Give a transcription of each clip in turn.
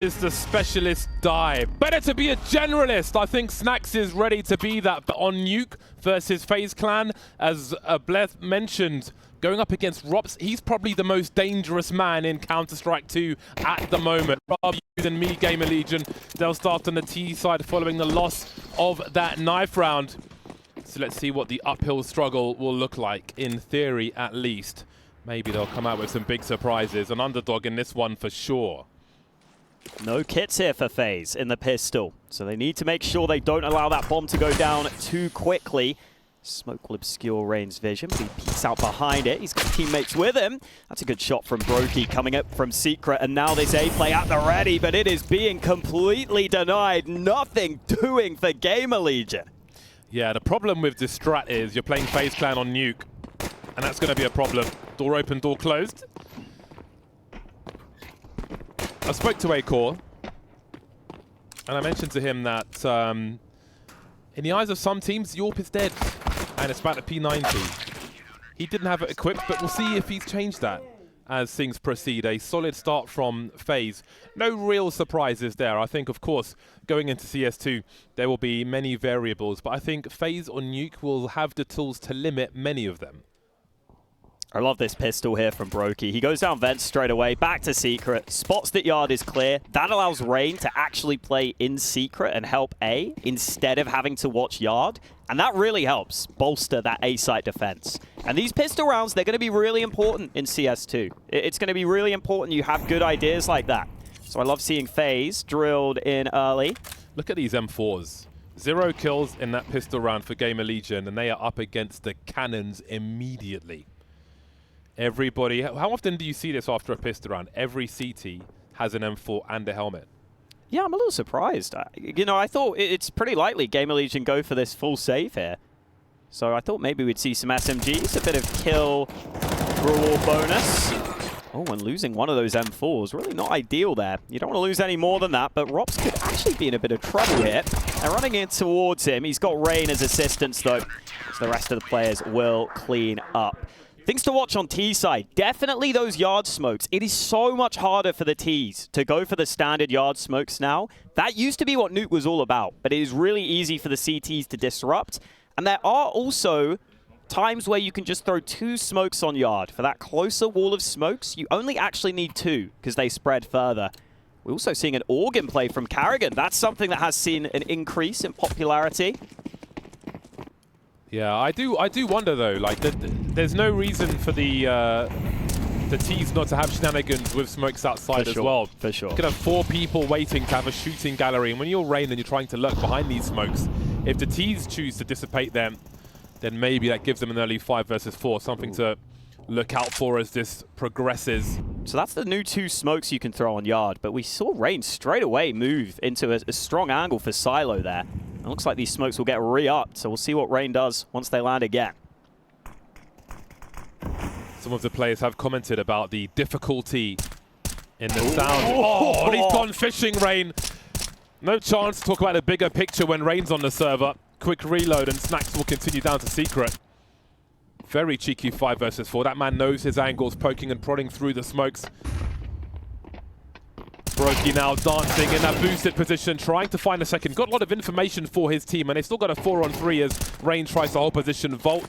is the specialist dive. Better to be a generalist. I think Snacks is ready to be that. But on Nuke versus FaZe Clan, as Bleth mentioned, going up against Rops, he's probably the most dangerous man in Counter-Strike 2 at the moment. Rather than me, GamerLegion, they'll start on the T side following the loss of that knife round. So let's see what the uphill struggle will look like, in theory at least. Maybe they'll come out with some big surprises. An underdog in this one for sure. No kits here for FaZe in the pistol, so they need to make sure they don't allow that bomb to go down too quickly. Smoke will obscure Rain's vision, but he peeks out behind it. He's got teammates with him. That's a good shot from Brokey coming up from Secret, and now this A-play at the ready, but it is being completely denied. Nothing doing for GamerLegion. Yeah, the problem with this strat is you're playing FaZe Clan on Nuke, and that's going to be a problem. Door open, door closed. I spoke to A-Core, and I mentioned to him that in the eyes of some teams, the AWP is dead, and it's about a P90. He didn't have it equipped, but we'll see if he's changed that as things proceed. A solid start from FaZe. No real surprises there. I think, of course, going into CS2, there will be many variables, but I think FaZe or Nuke will have the tools to limit many of them. I love this pistol here from Brokey. He goes down vents straight away, back to Secret, spots that Yard is clear. That allows Rain to actually play in Secret and help A instead of having to watch Yard. And that really helps bolster that A-site defense. And these pistol rounds, they're going to be really important in CS2. It's going to be really important you have good ideas like that. So I love seeing FaZe drilled in early. Look at these M4s. 0 kills in that pistol round for GamerLegion, and they are up against the cannons immediately. Everybody, how often do you see this after a pistol round? Every CT has an M4 and a helmet. Yeah, I'm a little surprised. You know, I thought it's pretty likely GamerLegion go for this full save here. So I thought maybe we'd see some SMGs, a bit of kill reward bonus. Oh, and losing one of those M4s, really not ideal there. You don't want to lose any more than that, but Rops could actually be in a bit of trouble here. They're running in towards him. He's got Rain as assistance, though, so the rest of the players will clean up. Things to watch on T side. Definitely those yard smokes. It is so much harder for the Ts to go for the standard yard smokes now. That used to be what Nuke was all about, but it is really easy for the CTs to disrupt. And there are also times where you can just throw 2 smokes on yard. For that closer wall of smokes, you only actually need 2 because they spread further. We're also seeing an organ play from Karrigan. That's something that has seen an increase in popularity. Yeah, I do wonder though. Like, there's no reason for the T's not to have shenanigans with smokes outside as well. For sure. You could have 4 people waiting to have a shooting gallery, and when you're Rain and you're trying to lurk behind these smokes, if the T's choose to dissipate them, then maybe that gives them an early 5 versus 4, something to look out for as this progresses. So that's the new 2 smokes you can throw on yard, but we saw Rain straight away move into a strong angle for Silo there. It looks like these smokes will get re-upped, so we'll see what Rain does once they land again. Some of the players have commented about the difficulty in the sound. Oh, and he's gone fishing, Rain. No chance to talk about the bigger picture when Rain's on the server. Quick reload, and Snacks will continue down to Secret. Very cheeky 5 versus 4. That man knows his angles, poking and prodding through the smokes. Brokey now dancing in that boosted position, trying to find a second. Got a lot of information for his team, and they've still got a 4-on-3 as Rain tries to hold position. Volt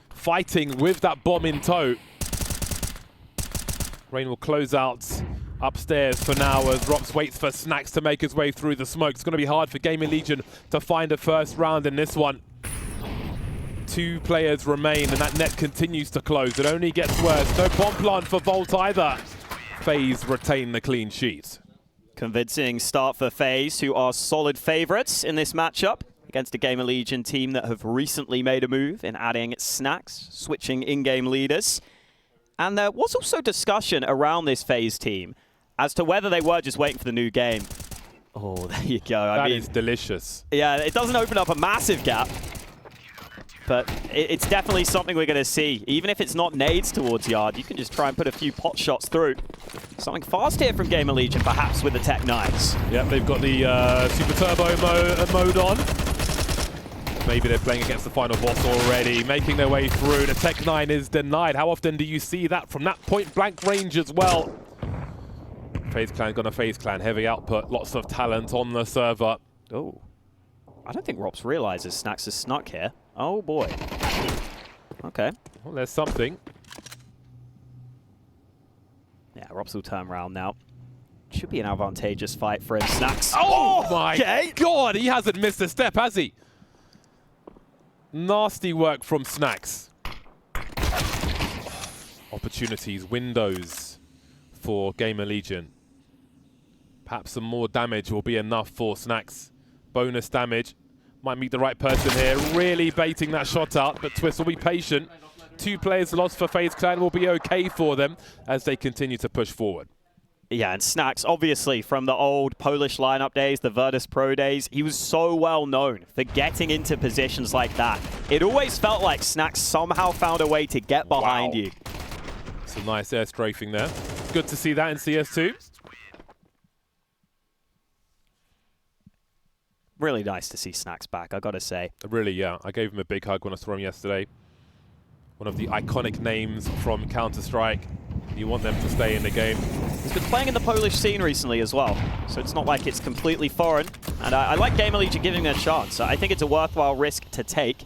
fighting with that bomb in tow. Rain will close out upstairs for now as Rops waits for Snacks to make his way through the smoke. It's going to be hard for GamerLegion to find a first round in this one. 2 players remain, and that net continues to close. It only gets worse. No bomb plant for Volt either. FaZe retain the clean sheet. Convincing start for FaZe, who are solid favorites in this matchup against a GamerLegion team that have recently made a move in adding Snacks, switching in-game leaders. And there was also discussion around this FaZe team as to whether they were just waiting for the new game. Oh, there you go. That is delicious. Yeah, it doesn't open up a massive gap, but it's definitely something we're going to see. Even if it's not nades towards yard, you can just try and put a few pot shots through. Something fast here from GamerLegion, perhaps with the Tech 9s. Yep, they've got the Super Turbo mode on. Maybe they're playing against the final boss already, making their way through. The Tech 9 is denied. How often do you see that from that point-blank range as well? FaZe Clan gonna FaZe Clan. Heavy output, lots of talent on the server. Oh. I don't think Rops realizes Snax is snuck here. Oh boy. Okay. Well, there's something. Yeah, Rops will turn around now. Should be an advantageous fight for him. Snax. Oh my god, he hasn't missed a step, has he? Nasty work from Snax. Opportunities, windows for GamerLegion. Perhaps some more damage will be enough for Snax. Bonus damage. Might meet the right person here. Really baiting that shot out, but Twist will be patient. 2 players lost for FaZe Clan will be okay for them as they continue to push forward. Yeah, and Snax, obviously, from the old Polish lineup days, the Virtus Pro days, he was so well known for getting into positions like that. It always felt like Snax somehow found a way to get behind you. Some nice air strafing there. Good to see that in CS2. Really nice to see Snax back, I gotta say. Really, yeah. I gave him a big hug when I saw him yesterday. One of the iconic names from Counter-Strike. You want them to stay in the game. He's been playing in the Polish scene recently as well, so it's not like it's completely foreign. And I like GamerLegion giving them a chance. I think it's a worthwhile risk to take.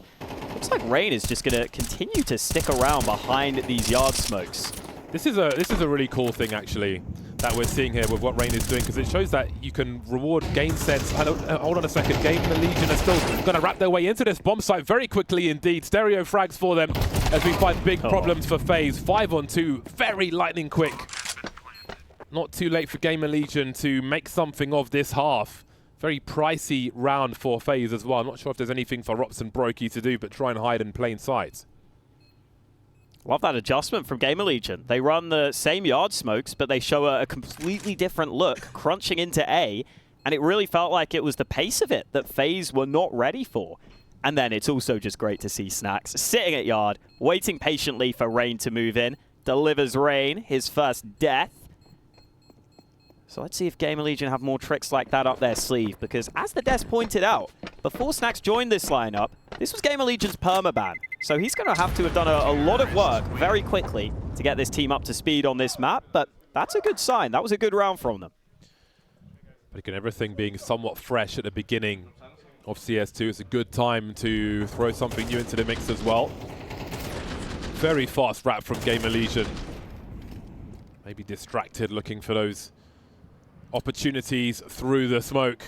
Looks like Rain is just going to continue to stick around behind these yard smokes. This is a really cool thing, actually, that we're seeing here with what Rain is doing, because it shows that you can reward game sense. Hold on a second. GamerLegion are still going to wrap their way into this bomb site very quickly indeed. Stereo frags for them as we find big problems for FaZe. 5-on-2, very lightning quick. Not too late for GamerLegion to make something of this half. Very pricey round for FaZe as well. I'm not sure if there's anything for Rops and Brokey to do, but try and hide in plain sight. Love that adjustment from GamerLegion. They run the same yard smokes, but they show a completely different look, crunching into A, and it really felt like it was the pace of it that FaZe were not ready for. And then it's also just great to see Snax sitting at yard, waiting patiently for Rain to move in. Delivers Rain his first death. So let's see if GamerLegion have more tricks like that up their sleeve, because as the desk pointed out, before Snax joined this lineup, this was GamerLegion's permaban. So he's going to have done a lot of work very quickly to get this team up to speed on this map, but that's a good sign. That was a good round from them. But again, everything being somewhat fresh at the beginning of CS2, it's a good time to throw something new into the mix as well. Very fast wrap from GamerLegion. Maybe distracted, looking for those opportunities through the smoke.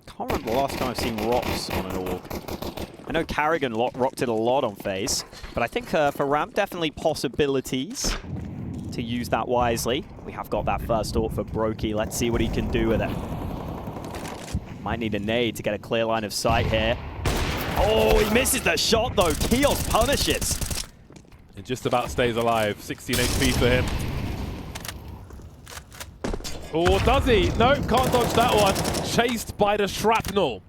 Can't remember the last time I've seen Rops on an org. I know Carrigan rocked it a lot on FaZe, but I think for Ramp, definitely possibilities to use that wisely. We have got that first AWP for Brokey. Let's see what he can do with it. Might need a nade to get a clear line of sight here. Oh, he misses the shot though. Kios punishes. It just about stays alive. 16 HP for him. Or does he? No, can't dodge that one. Chased by the shrapnel.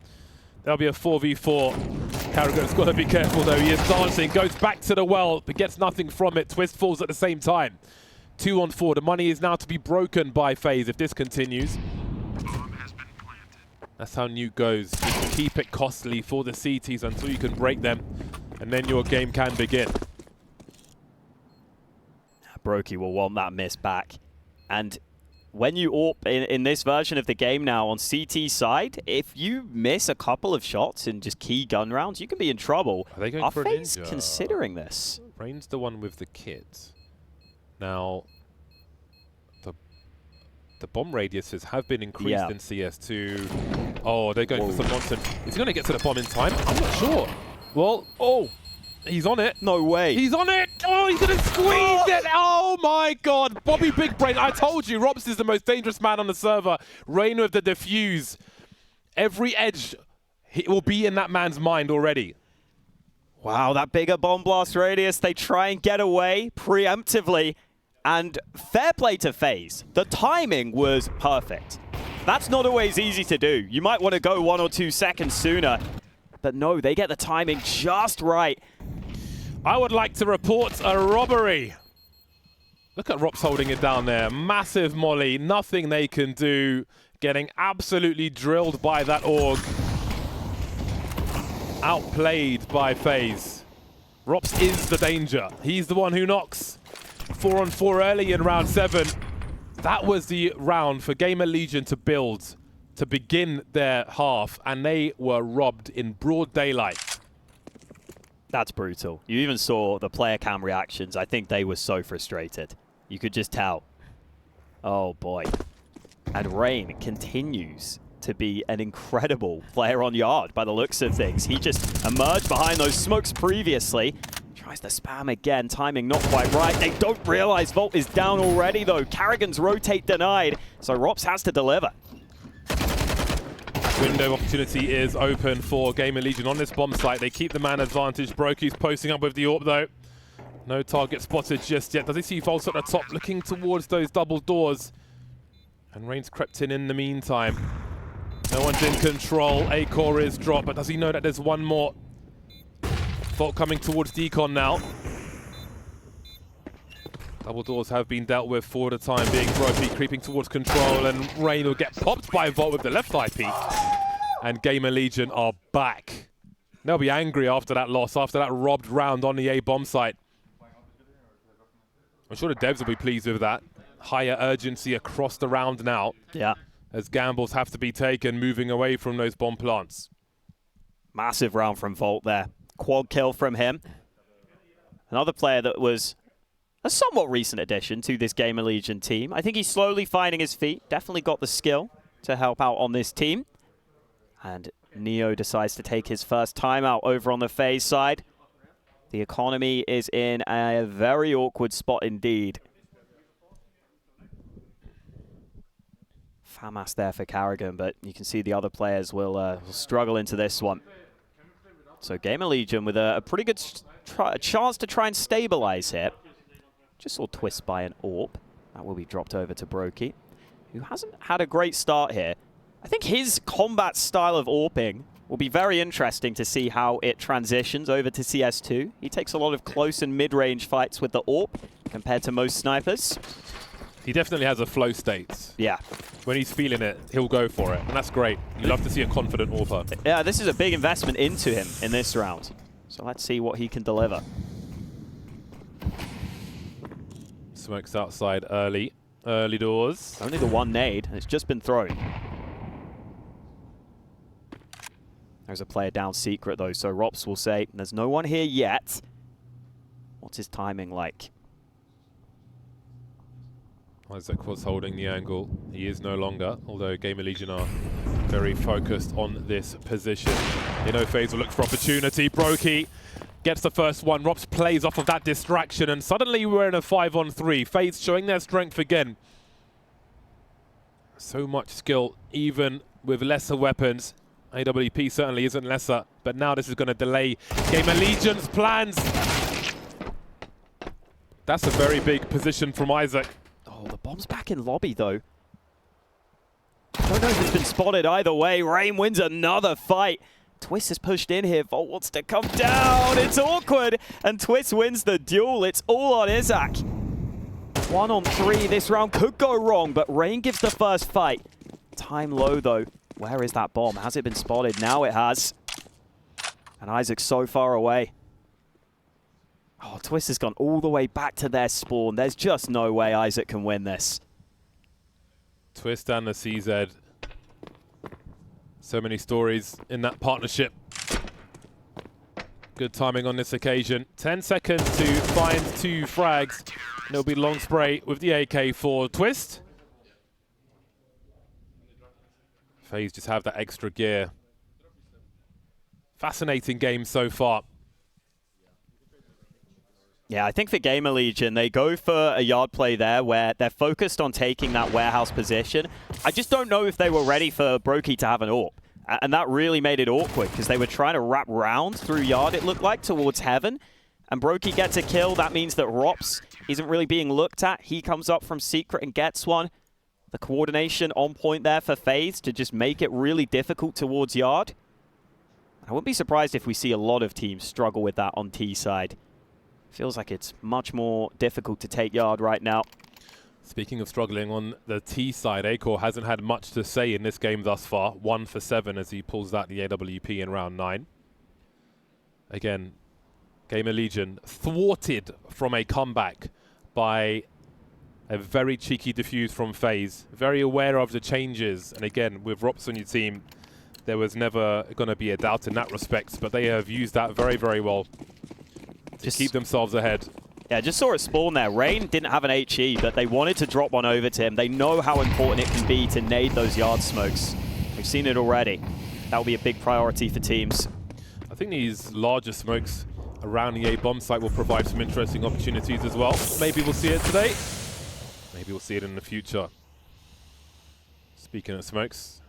There'll be a 4v4. Carrigan's got to be careful though. He is dancing, goes back to the well, but gets nothing from it. Twist falls at the same time. 2-on-4. The money is now to be broken by FaZe if this continues. That's how Nuke goes. Just keep it costly for the CTs until you can break them, and then your game can begin. Brokey will want that miss back. And when you AWP in this version of the game now on CT side, if you miss a couple of shots in just key gun rounds, you can be in trouble. Are they going Are for FaZe a ninja? considering this? Rain's the one with the kit. Now, the bomb radiuses have been increased in CS2. Oh, they're going for some nonsense. Is he going to get to the bomb in time? I'm not sure. Well, oh, he's on it. No way. He's on it. Oh, he's going to squeeze it. Oh, my God. Bobby Big Brain. I told you, Rops is the most dangerous man on the server. Rain with the defuse. Every edge will be in that man's mind already. Wow, that bigger bomb blast radius. They try and get away preemptively. And fair play to FaZe. The timing was perfect. That's not always easy to do. You might want to go 1 or 2 seconds sooner. But no, they get the timing just right. I would like to report a robbery. Look at Rops holding it down there. Massive molly. Nothing they can do. Getting absolutely drilled by that org. Outplayed by FaZe. Rops is the danger. He's the one who knocks. 4-on-4 early in round 7. That was the round for GamerLegion to build, to begin their half, and they were robbed in broad daylight. That's brutal. You even saw the player cam reactions. I think they were so frustrated. You could just tell. Oh boy. And Rain continues to be an incredible player on Yard by the looks of things. He just emerged behind those smokes previously. Tries to spam again, timing not quite right. They don't realize Volt is down already though. Carrigan's rotate denied, so Rops has to deliver. Window of opportunity is open for GamerLegion on this bomb site. They keep the man advantage. Broky's posting up with the AWP though. No target spotted just yet. Does he see Volt at the top looking towards those double doors? And Rain's crept in the meantime. No one's in control. A-core is dropped, but does he know that there's one more? Volt coming towards Decon now. Double doors have been dealt with for the time being. Broky creeping towards control, and Rain will get popped by Volt with the left eye peek. And GamerLegion are back. They'll be angry after that loss, after that robbed round on the A bomb site. I'm sure the devs will be pleased with that. Higher urgency across the round now. Yeah. As gambles have to be taken, moving away from those bomb plants. Massive round from Volt there. Quad kill from him. Another player that was a somewhat recent addition to this GamerLegion team. I think he's slowly finding his feet. Definitely got the skill to help out on this team. And Neo decides to take his first timeout over on the FaZe side. The economy is in a very awkward spot indeed. FAMAS there for Carrigan, but you can see the other players will struggle into this one. So GamerLegion with a pretty good chance to try and stabilize here. Just saw Twist by an AWP. That will be dropped over to Broky, who hasn't had a great start here. I think his combat style of AWPing will be very interesting to see how it transitions over to CS2. He takes a lot of close and mid-range fights with the AWP compared to most snipers. He definitely has a flow state. Yeah. When he's feeling it, he'll go for it, and that's great. You love to see a confident AWPer. Yeah, this is a big investment into him in this round. So let's see what he can deliver. Smokes outside early doors. Only the one nade, and it's just been thrown. There's a player down secret though, so Rops will say, there's no one here yet. What's his timing like? Isaac was holding the angle. He is no longer, although GamerLegion are very focused on this position. You know, FaZe will look for opportunity. Broky gets the first one. Rops plays off of that distraction, and suddenly we're in a 5-on-3. FaZe showing their strength again. So much skill, even with lesser weapons. AWP certainly isn't lesser, but now this is going to delay GamerLegion's plans. That's a very big position from Isaac. Oh, the bomb's back in lobby, though. I don't know if it's been spotted either way. Rain wins another fight. Twist is pushed in here. Volt wants to come down. It's awkward. And Twist wins the duel. It's all on Isaac. 1-on-3. This round could go wrong, but Rain gives the first fight. Time low, though. Where is that bomb? Has it been spotted? Now it has. And Isaac's so far away. Oh, Twist has gone all the way back to their spawn. There's just no way Isaac can win this. Twist and the CZ. So many stories in that partnership. Good timing on this occasion. 10 seconds to find 2 frags. And it'll be long spray with the AK for Twist. FaZe just have that extra gear. Fascinating game so far. Yeah, I think for GamerLegion, they go for a yard play there where they're focused on taking that warehouse position. I just don't know if they were ready for Broky to have an AWP. And that really made it awkward because they were trying to wrap round through yard, it looked like, towards heaven. And Broky gets a kill. That means that Rops isn't really being looked at. He comes up from secret and gets one. The coordination on point there for FaZe to just make it really difficult towards yard. I wouldn't be surprised if we see a lot of teams struggle with that on T side. Feels like it's much more difficult to take yard right now. Speaking of struggling on the T side, A-core hasn't had much to say in this game thus far. 1 for 7 as he pulls out the AWP in round 9. Again, GamerLegion thwarted from a comeback by A very cheeky defuse from FaZe. Very aware of the changes. And again, with Rops on your team, there was never going to be a doubt in that respect. But they have used that very, very well to keep themselves ahead. Yeah, just saw it spawn there. Rain didn't have an HE, but they wanted to drop one over to him. They know how important it can be to nade those yard smokes. We've seen it already. That will be a big priority for teams. I think these larger smokes around the A bomb site will provide some interesting opportunities as well. Maybe we'll see it today. Maybe we'll see it in the future. Speaking of smokes,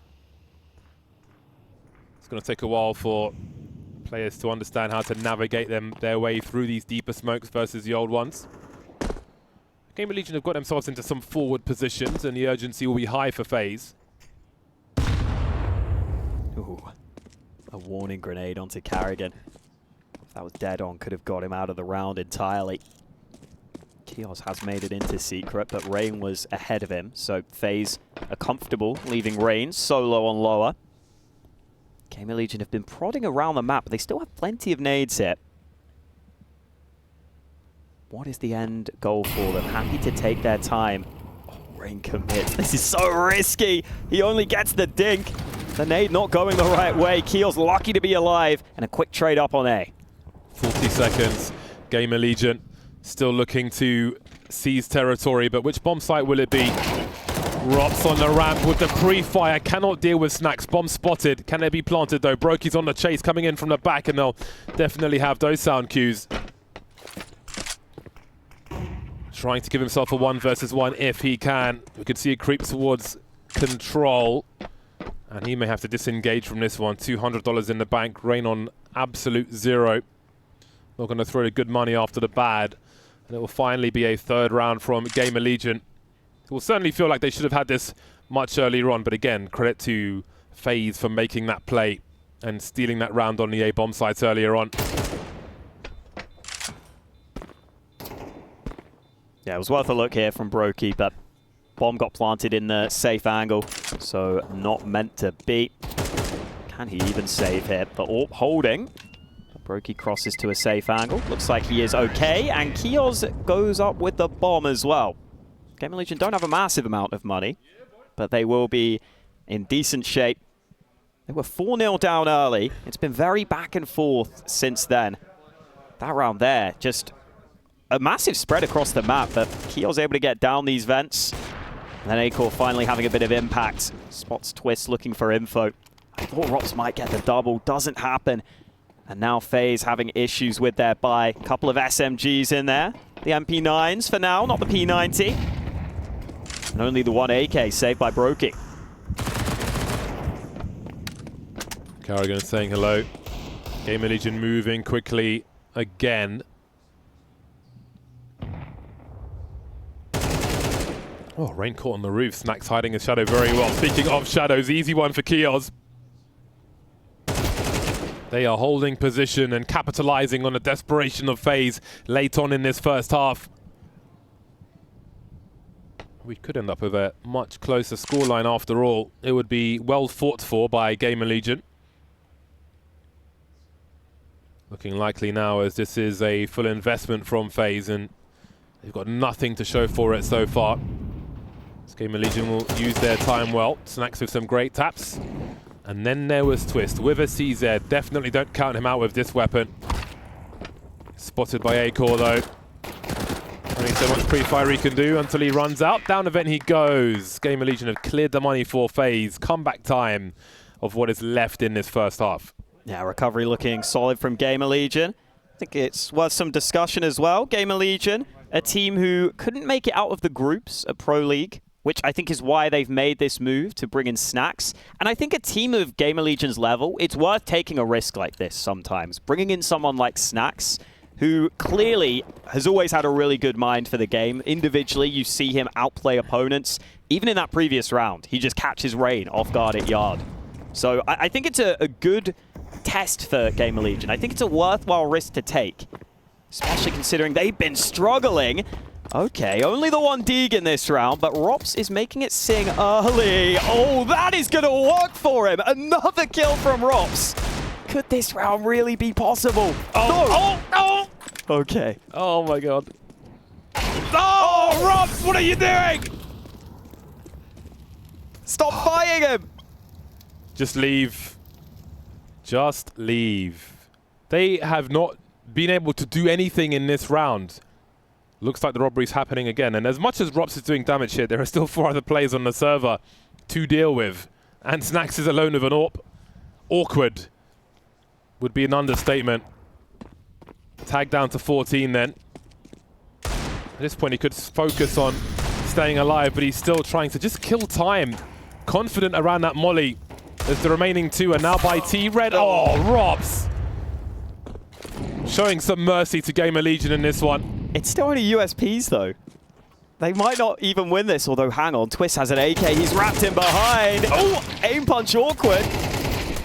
it's going to take a while for players to understand how to navigate their way through these deeper smokes versus the old ones. GamerLegion have got themselves into some forward positions, and the urgency will be high for FaZe. Ooh, a warning grenade onto Carrigan. If that was dead on, could have got him out of the round entirely. Kios has made it into secret, but Rain was ahead of him, so FaZe are comfortable leaving Rain solo on lower. GamerLegion have been prodding around the map, but they still have plenty of nades here. What is the end goal for them? Happy to take their time. Oh, Rain commits. This is so risky. He only gets the dink. The nade not going the right way. Keel's lucky to be alive, and a quick trade up on A. 40 seconds. GamerLegion still looking to seize territory, but which bomb site will it be? Rops on the ramp with the pre-fire, cannot deal with Snacks. Bomb spotted. Can they be planted though? Brokey's on the chase, coming in from the back, and they'll definitely have those sound cues. Trying to give himself a 1 versus 1 if he can. We could see it creep towards control, and he may have to disengage from this one. $200 in the bank. Rain on absolute 0. Not going to throw the good money after the bad, and it will finally be a third round from GamerLegion. It will certainly feel like they should have had this much earlier on, but again, credit to FaZe for making that play and stealing that round on the A bomb sites earlier on. Yeah, it was worth a look here from Brokey, but bomb got planted in the safe angle, so not meant to be. Can he even save here? But AWP holding. Brokey crosses to a safe angle. Looks like he is okay, and Kios goes up with the bomb as well. GamerLegion don't have a massive amount of money, but they will be in decent shape. They were 4-0 down early. It's been very back and forth since then. That round there, just a massive spread across the map, but Kios able to get down these vents. And then Acor finally having a bit of impact. Spots Twist looking for info. I thought Rops might get the double, doesn't happen. And now FaZe having issues with their buy. Couple of SMGs in there. The MP9s for now, not the P90. And only the 1 AK saved by Brokey. Carrigan saying hello. GamerLegion moving quickly again. Oh, Rain caught on the roof. Snacks hiding his shadow very well. Speaking of shadows, easy one for Kios. They are holding position and capitalizing on the desperation of FaZe late on in this first half. We could end up with a much closer scoreline after all. It would be well fought for by GamerLegion. Looking likely now as this is a full investment from FaZe and they've got nothing to show for it so far. This GamerLegion will use their time well. Snacks with some great taps. And then there was Twist with a CZ. Definitely don't count him out with this weapon. Spotted by Acor though. Only so much pre-fire he can do until he runs out. Down the vent he goes. GamerLegion have cleared the money for FaZe. Comeback time of what is left in this first half. Yeah, recovery looking solid from GamerLegion. I think it's worth some discussion as well. GamerLegion, a team who couldn't make it out of the groups at Pro League, which I think is why they've made this move to bring in Snacks. And I think a team of GamerLegion's level, it's worth taking a risk like this sometimes. Bringing in someone like Snacks, who clearly has always had a really good mind for the game. Individually, you see him outplay opponents. Even in that previous round, he just catches Rain off guard at Yard. So I think it's a good test for GamerLegion. I think it's a worthwhile risk to take, especially considering they've been struggling. Okay, only the 1 Deeg in this round, but Rops is making it sing early. Oh, that is going to work for him. Another kill from Rops. Could this round really be possible? Oh, no. Oh, no. Okay. Oh my god. Oh, Robs, what are you doing? Stop fighting him! Just leave. Just leave. They have not been able to do anything in this round. Looks like the robbery's happening again. And as much as Rops is doing damage here, there are still 4 other players on the server to deal with. And Snacks is alone with an AWP. Awkward would be an understatement. Tag down to 14 then. At this point, he could focus on staying alive, but he's still trying to just kill time. Confident around that molly as the remaining 2 are now by T-Red. Oh, Robs! Showing some mercy to GamerLegion in this one. It's still only USPs though. They might not even win this, although hang on, Twist has an AK, he's wrapped in behind. Oh, aim punch awkward.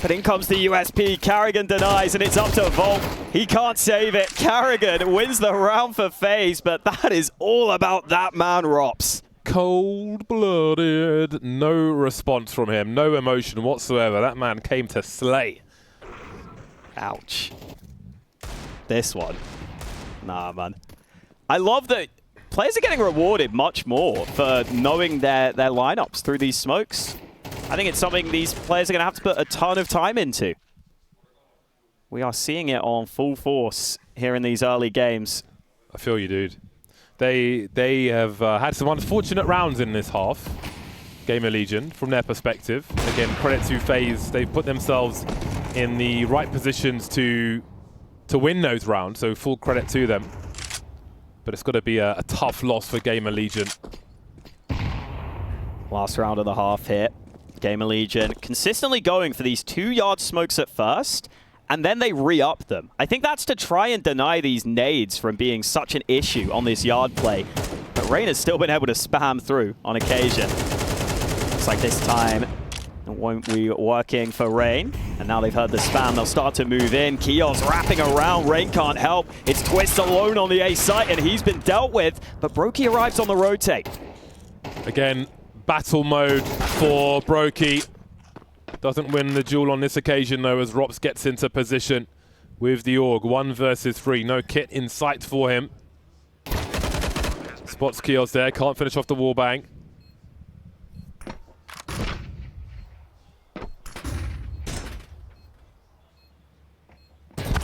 But in comes the USP, Carrigan denies, and it's up to Volt. He can't save it. Carrigan wins the round for FaZe, but that is all about that man, Rops. Cold-blooded. No response from him, no emotion whatsoever. That man came to slay. Ouch. This one. Nah, man. I love that players are getting rewarded much more for knowing their lineups through these smokes. I think it's something these players are going to have to put a ton of time into. We are seeing it on full force here in these early games. I feel you, dude. They have had some unfortunate rounds in this half. GamerLegion, from their perspective. Again, credit to FaZe. They've put themselves in the right positions to win those rounds, so full credit to them. But it's got to be a tough loss for GamerLegion. Last round of the half here. GamerLegion consistently going for these 2-yard smokes at first, and then they re-up them. I think that's to try and deny these nades from being such an issue on this yard play. But Rain has still been able to spam through on occasion. Looks like this time it won't be working for Rain. And now they've heard the spam, they'll start to move in. Kios wrapping around, Rain can't help. It's Twist alone on the A site, and he's been dealt with. But Brokey arrives on the rotate. Again, battle mode for Brokey. Doesn't win the duel on this occasion, though, as Rops gets into position with the AUG. 1 versus 3. No kit in sight for him. Spots Kios there. Can't finish off the wallbang.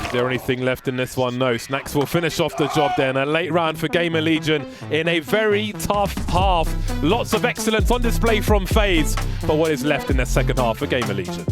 Is there anything left in this one? No. Snacks will finish off the job then. A late round for GamerLegion in a very tough half. Lots of excellence on display from FaZe, but what is left in the second half for GamerLegion?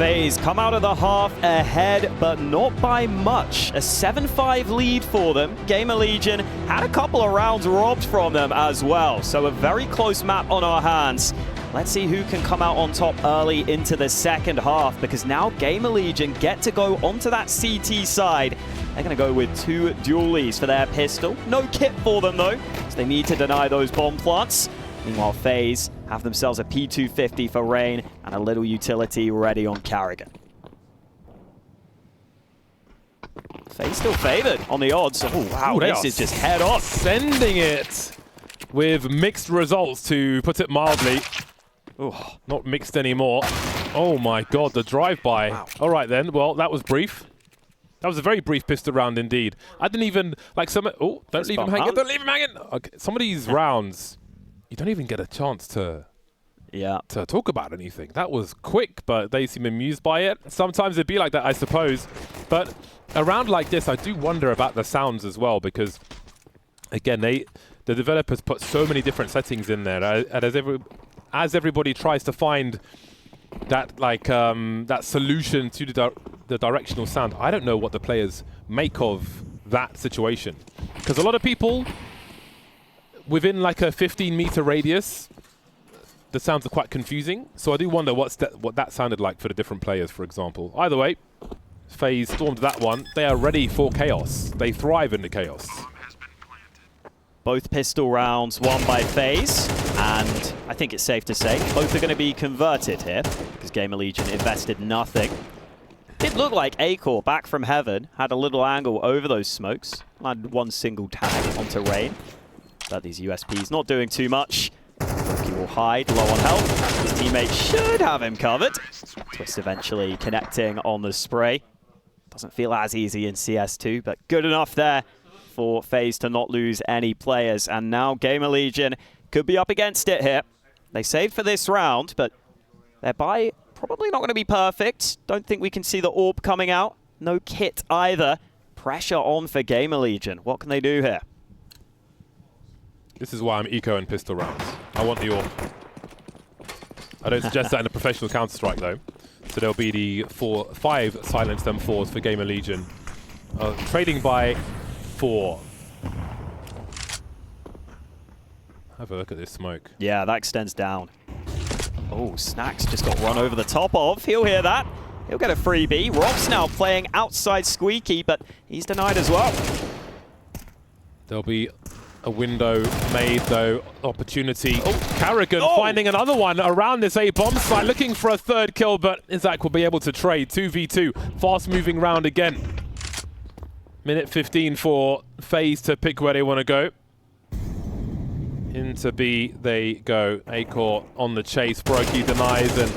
FaZe come out of the half ahead, but not by much. A 7-5 lead for them. GamerLegion had a couple of rounds robbed from them as well, so a very close map on our hands. Let's see who can come out on top early into the second half, because now GamerLegion get to go onto that CT side. They're going to go with 2 dualies for their pistol. No kit for them though, so they need to deny those bomb plants. Meanwhile, FaZe have themselves a P250 for Rain and a little utility ready on Carrigan. FaZe still favored on the odds. Oh wow, this is just head on. Sending it with mixed results, to put it mildly. Ooh, not mixed anymore. Oh my god, the drive-by. Wow. All right then, well, that was brief. That was a very brief pistol round indeed. I didn't even, like some, oh, don't leave him hanging, don't leave him hanging. Okay, some of these rounds, you don't even get a chance to talk about anything. That was quick, but they seem amused by it. Sometimes it'd be like that, I suppose. But a round like this, I do wonder about the sounds as well, because again, the developers put so many different settings in there, and as everybody tries to find that that solution to the directional sound, I don't know what the players make of that situation, because a lot of people within like a 15-meter radius, the sounds are quite confusing. So I do wonder what that sounded like for the different players, for example. Either way, FaZe stormed that one. They are ready for chaos. They thrive in the chaos. Both pistol rounds won by FaZe, and I think it's safe to say both are going to be converted here, because GamerLegion invested nothing. Did look like Acor back from heaven had a little angle over those smokes, landed one single tag onto Rain, but these USPs not doing too much. He will hide, low on health. His teammate should have him covered. Twist eventually connecting on the spray. Doesn't feel as easy in CS2, but good enough there for FaZe to not lose any players. And now GamerLegion could be up against it here. They saved for this round, but their buy probably not going to be perfect. Don't think we can see the orb coming out. No kit either. Pressure on for GamerLegion. What can they do here? This is why I'm eco and pistol rounds. I want the orb. I don't suggest that in a professional Counter-Strike though. So there'll be the 5 silence them 4s for GamerLegion. Trading by 4. Have a look at this smoke. Yeah, that extends down. Oh, Snacks just got run over the top of. He'll hear that. He'll get a freebie. Rob's now playing outside Squeaky, but he's denied as well. There'll be a window made, though. Opportunity. Oh, Carrigan finding another one around this A-bomb site, looking for a 3rd kill, but Isaac will be able to trade. 2v2. Fast-moving round again. Minute 15 for FaZe to pick where they want to go. Into B they go. Acor on the chase. Brokey denies, and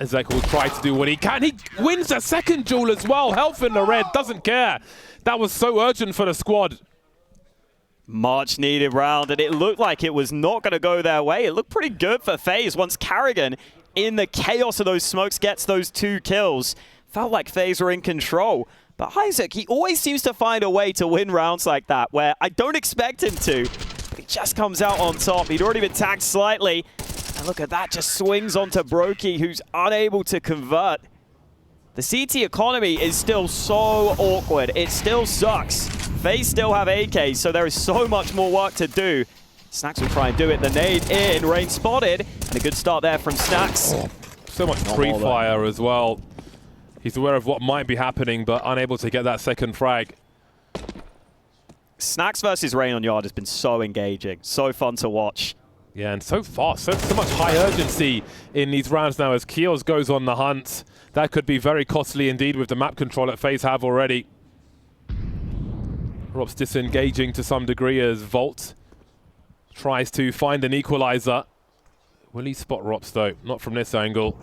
Isaac will try to do what he can. He wins a 2nd duel as well. Health in the red. Doesn't care. That was so urgent for the squad. Much needed round, and it looked like it was not going to go their way. It looked pretty good for FaZe once Carrigan, in the chaos of those smokes, gets those 2 kills. Felt like FaZe were in control. But Isaac, he always seems to find a way to win rounds like that, where I don't expect him to, but he just comes out on top. He'd already been tagged slightly, and look at that, just swings onto Brokey, who's unable to convert. The CT economy is still so awkward. It still sucks. FaZe still have AK, so there is so much more work to do. Snacks will try and do it. The nade in, Rain spotted, and a good start there from Snacks. Oh, so much pre-fire as well. He's aware of what might be happening, but unable to get that 2nd frag. Snacks versus Rain on Yard has been so engaging, so fun to watch. Yeah, and so fast, so much high urgency in these rounds now as Keels goes on the hunt. That could be very costly indeed with the map control that FaZe have already. Rob's disengaging to some degree as Volt tries to find an equalizer. Will he spot Robs though? Not from this angle.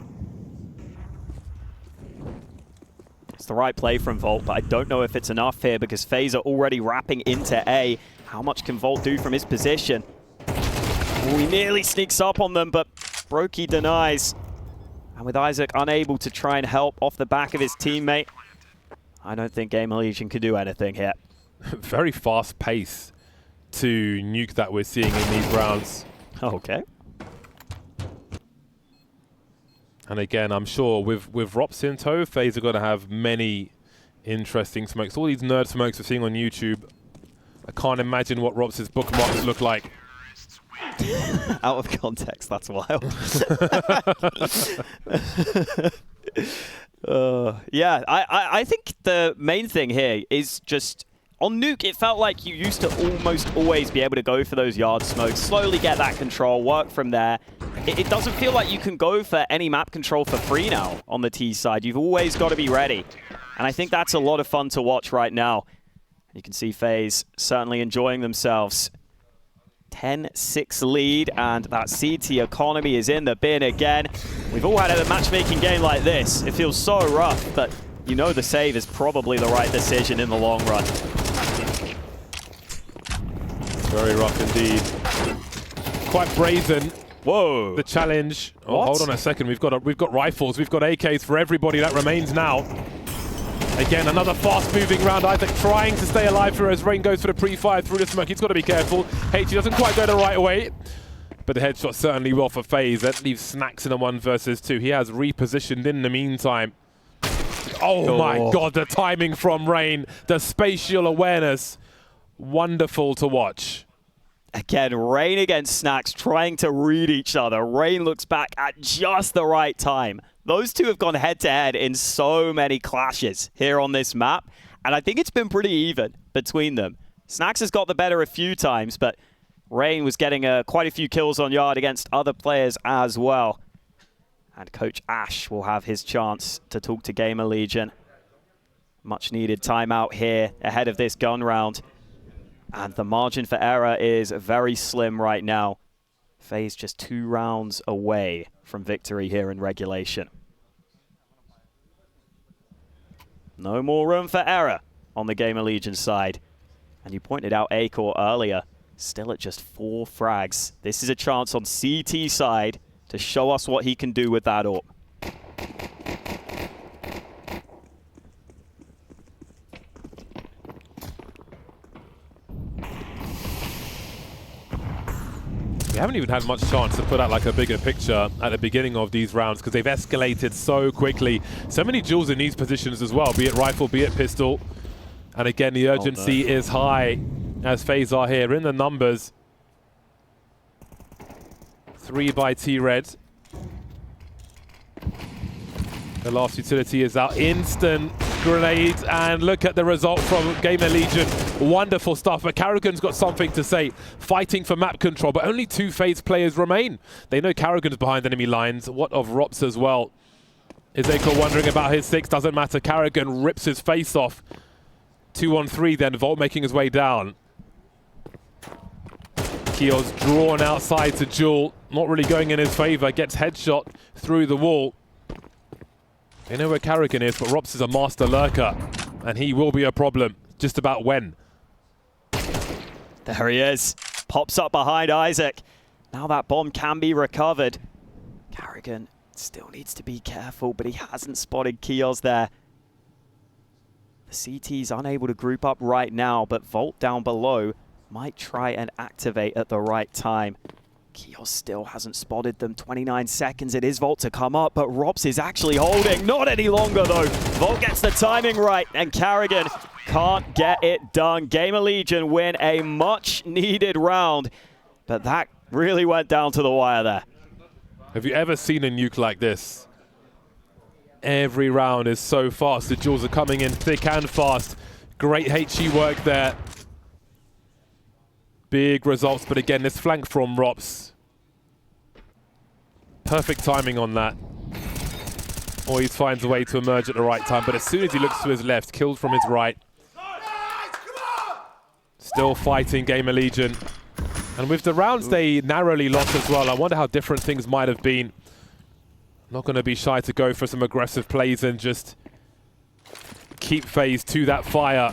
It's the right play from Volt, but I don't know if it's enough here because FaZe are already wrapping into A. How much can Volt do from his position? Oh, he nearly sneaks up on them, but Brokey denies. And with Isaac unable to try and help off the back of his teammate, I don't think GamerLegion could do anything here. Very fast pace to nuke that we're seeing in these rounds. Okay. And again, I'm sure with Rops in tow, FaZe are going to have many interesting smokes. All these nerd smokes we're seeing on YouTube, I can't imagine what Rops' bookmarks look like. Out of context, that's wild. Yeah, I think the main thing here is just, on Nuke, it felt like you used to almost always be able to go for those yard smokes, slowly get that control, work from there. It doesn't feel like you can go for any map control for free now on the T side. You've always got to be ready. And I think that's a lot of fun to watch right now. You can see FaZe certainly enjoying themselves. 10-6 lead, and that CT economy is in the bin again. We've all had a matchmaking game like this. It feels so rough, but you know the save is probably the right decision in the long run. Very rough indeed. Quite brazen. Whoa. The challenge. Oh, what? Hold on a second. We've got rifles. We've got AKs for everybody that remains now. Again, another fast-moving round. Isaac trying to stay alive through as Rain goes for the pre-fire through the smoke. He's got to be careful. HG doesn't quite go the right way, but the headshot certainly will for FaZe. That leaves Snacks in a 1 versus 2. He has repositioned in the meantime. Oh my God, the timing from Rain, the spatial awareness. Wonderful to watch. Again, Rain against Snacks trying to read each other. Rain looks back at just the right time. Those two have gone head-to-head in so many clashes here on this map, and I think it's been pretty even between them. Snacks has got the better a few times, but Rain was getting quite a few kills on yard against other players as well. And Coach Ash will have his chance to talk to GamerLegion. Much needed timeout here ahead of this gun round. And the margin for error is very slim right now. FaZe just 2 rounds away from victory here in regulation. No more room for error on the GamerLegion side. And you pointed out Acor earlier, still at just 4 frags. This is a chance on CT side to show us what he can do with that AWP. We haven't even had much chance to put out like a bigger picture at the beginning of these rounds because they've escalated so quickly. So many duels in these positions as well, be it rifle, be it pistol. And again, the urgency is high as FaZe are here in the numbers. 3 by T-Red. The last utility is out. Instant grenade, and look at the result from GamerLegion. Wonderful stuff, but Karrigan's got something to say. Fighting for map control, but only 2 FaZe players remain. They know Karrigan's behind enemy lines. What of Rops as well? Is Acor wondering about his 6? Doesn't matter. Karrigan rips his face off. 2 on 3 then. Volt making his way down. Keo's drawn outside to Jewel. Not really going in his favor. Gets headshot through the wall. They know where Karrigan is, but Rops is a master lurker, and he will be a problem. Just about when. There he is. Pops up behind Isaac. Now that bomb can be recovered. Karrigan still needs to be careful, but he hasn't spotted Keos there. The CT's unable to group up right now, but Volt down below might try and activate at the right time. Keos still hasn't spotted them. 29 seconds. It is Volt to come up, but Rops is actually holding. Not any longer, though. Volt gets the timing right, and Karrigan can't get it done. GamerLegion win a much-needed round, but that really went down to the wire there. Have you ever seen a nuke like this? Every round is so fast. The duels are coming in thick and fast. Great HE work there. Big results, but again, this flank from Rops. Perfect timing on that. Always finds a way to emerge at the right time, but as soon as he looks to his left, killed from his right. Still fighting GamerLegion. And with the rounds they narrowly lost as well, I wonder how different things might have been. Not going to be shy to go for some aggressive plays and just keep FaZe to that fire.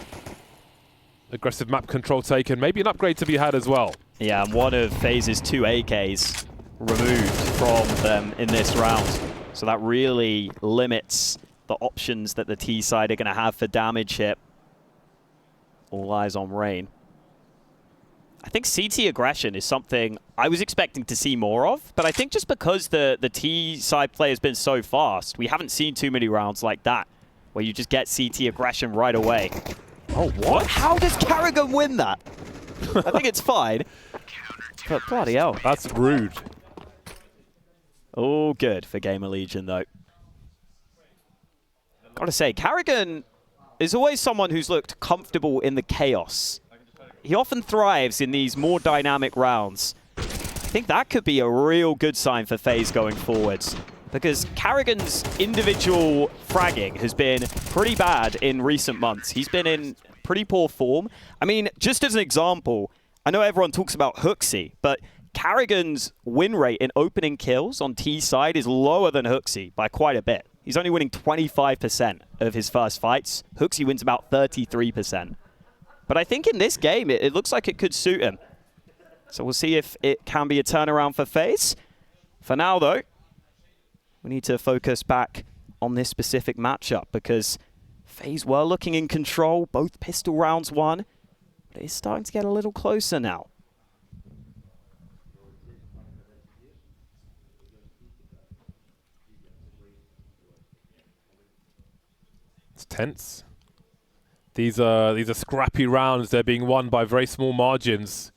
Aggressive map control taken. Maybe an upgrade to be had as well. Yeah, and one of FaZe's 2 AKs removed from them in this round. So that really limits the options that the T side are going to have for damage here. All eyes on Rain. I think CT aggression is something I was expecting to see more of, but I think just because the T side play has been so fast, we haven't seen too many rounds like that, where you just get CT aggression right away. Oh, what? How does Karrigan win that? I think it's fine. But bloody hell. That's rude. Oh, good for GamerLegion, though. Gotta say, Karrigan is always someone who's looked comfortable in the chaos. He often thrives in these more dynamic rounds. I think that could be a real good sign for FaZe going forwards, because Karrigan's individual fragging has been pretty bad in recent months. He's been in pretty poor form. I mean, just as an example, I know everyone talks about Hooksy, but Karrigan's win rate in opening kills on T side is lower than Hooksy by quite a bit. He's only winning 25% of his first fights. Hooksy wins about 33%. But I think in this game, it looks like it could suit him. So we'll see if it can be a turnaround for FaZe. For now, though, we need to focus back on this specific matchup, because FaZe were looking in control, both pistol rounds won. But it's starting to get a little closer now. It's tense. These are scrappy rounds. They're being won by very small margins.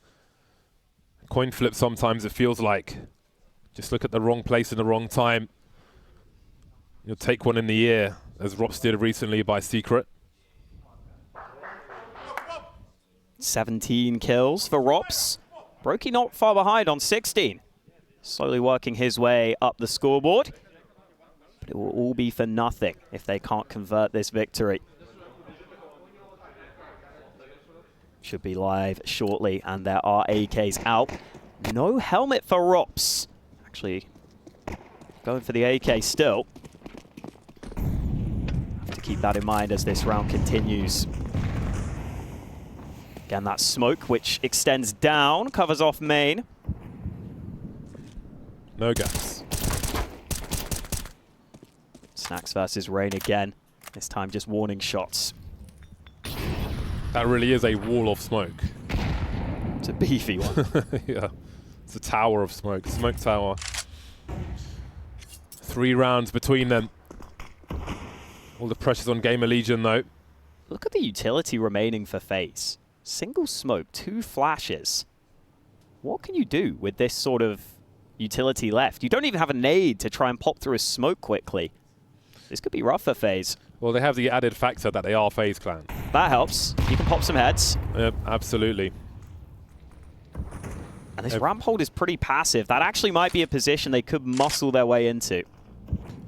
Coin flip sometimes, it feels like. Just look at the wrong place in the wrong time. You'll take one in the ear, as Rops did recently by Secret. 17 kills for Rops. Brokey not far behind on 16. Slowly working his way up the scoreboard. But it will all be for nothing if they can't convert this victory. Should be live shortly, and there are AKs out. No helmet for Rops. Actually, going for the AK still. Have to keep that in mind as this round continues. Again, that smoke, which extends down, covers off main. No gas. Snax versus Rain again. This time just warning shots. That really is a wall of smoke. It's a beefy one. Yeah. It's a tower of smoke. Smoke tower. 3 rounds between them. All the pressure's on GamerLegion, though. Look at the utility remaining for FaZe. Single smoke, 2 flashes. What can you do with this sort of utility left? You don't even have a nade to try and pop through a smoke quickly. This could be rough for FaZe. Well, they have the added factor that they are FaZe Clan. That helps. You can pop some heads. Yep, absolutely. And this ramp hold is pretty passive. That actually might be a position they could muscle their way into.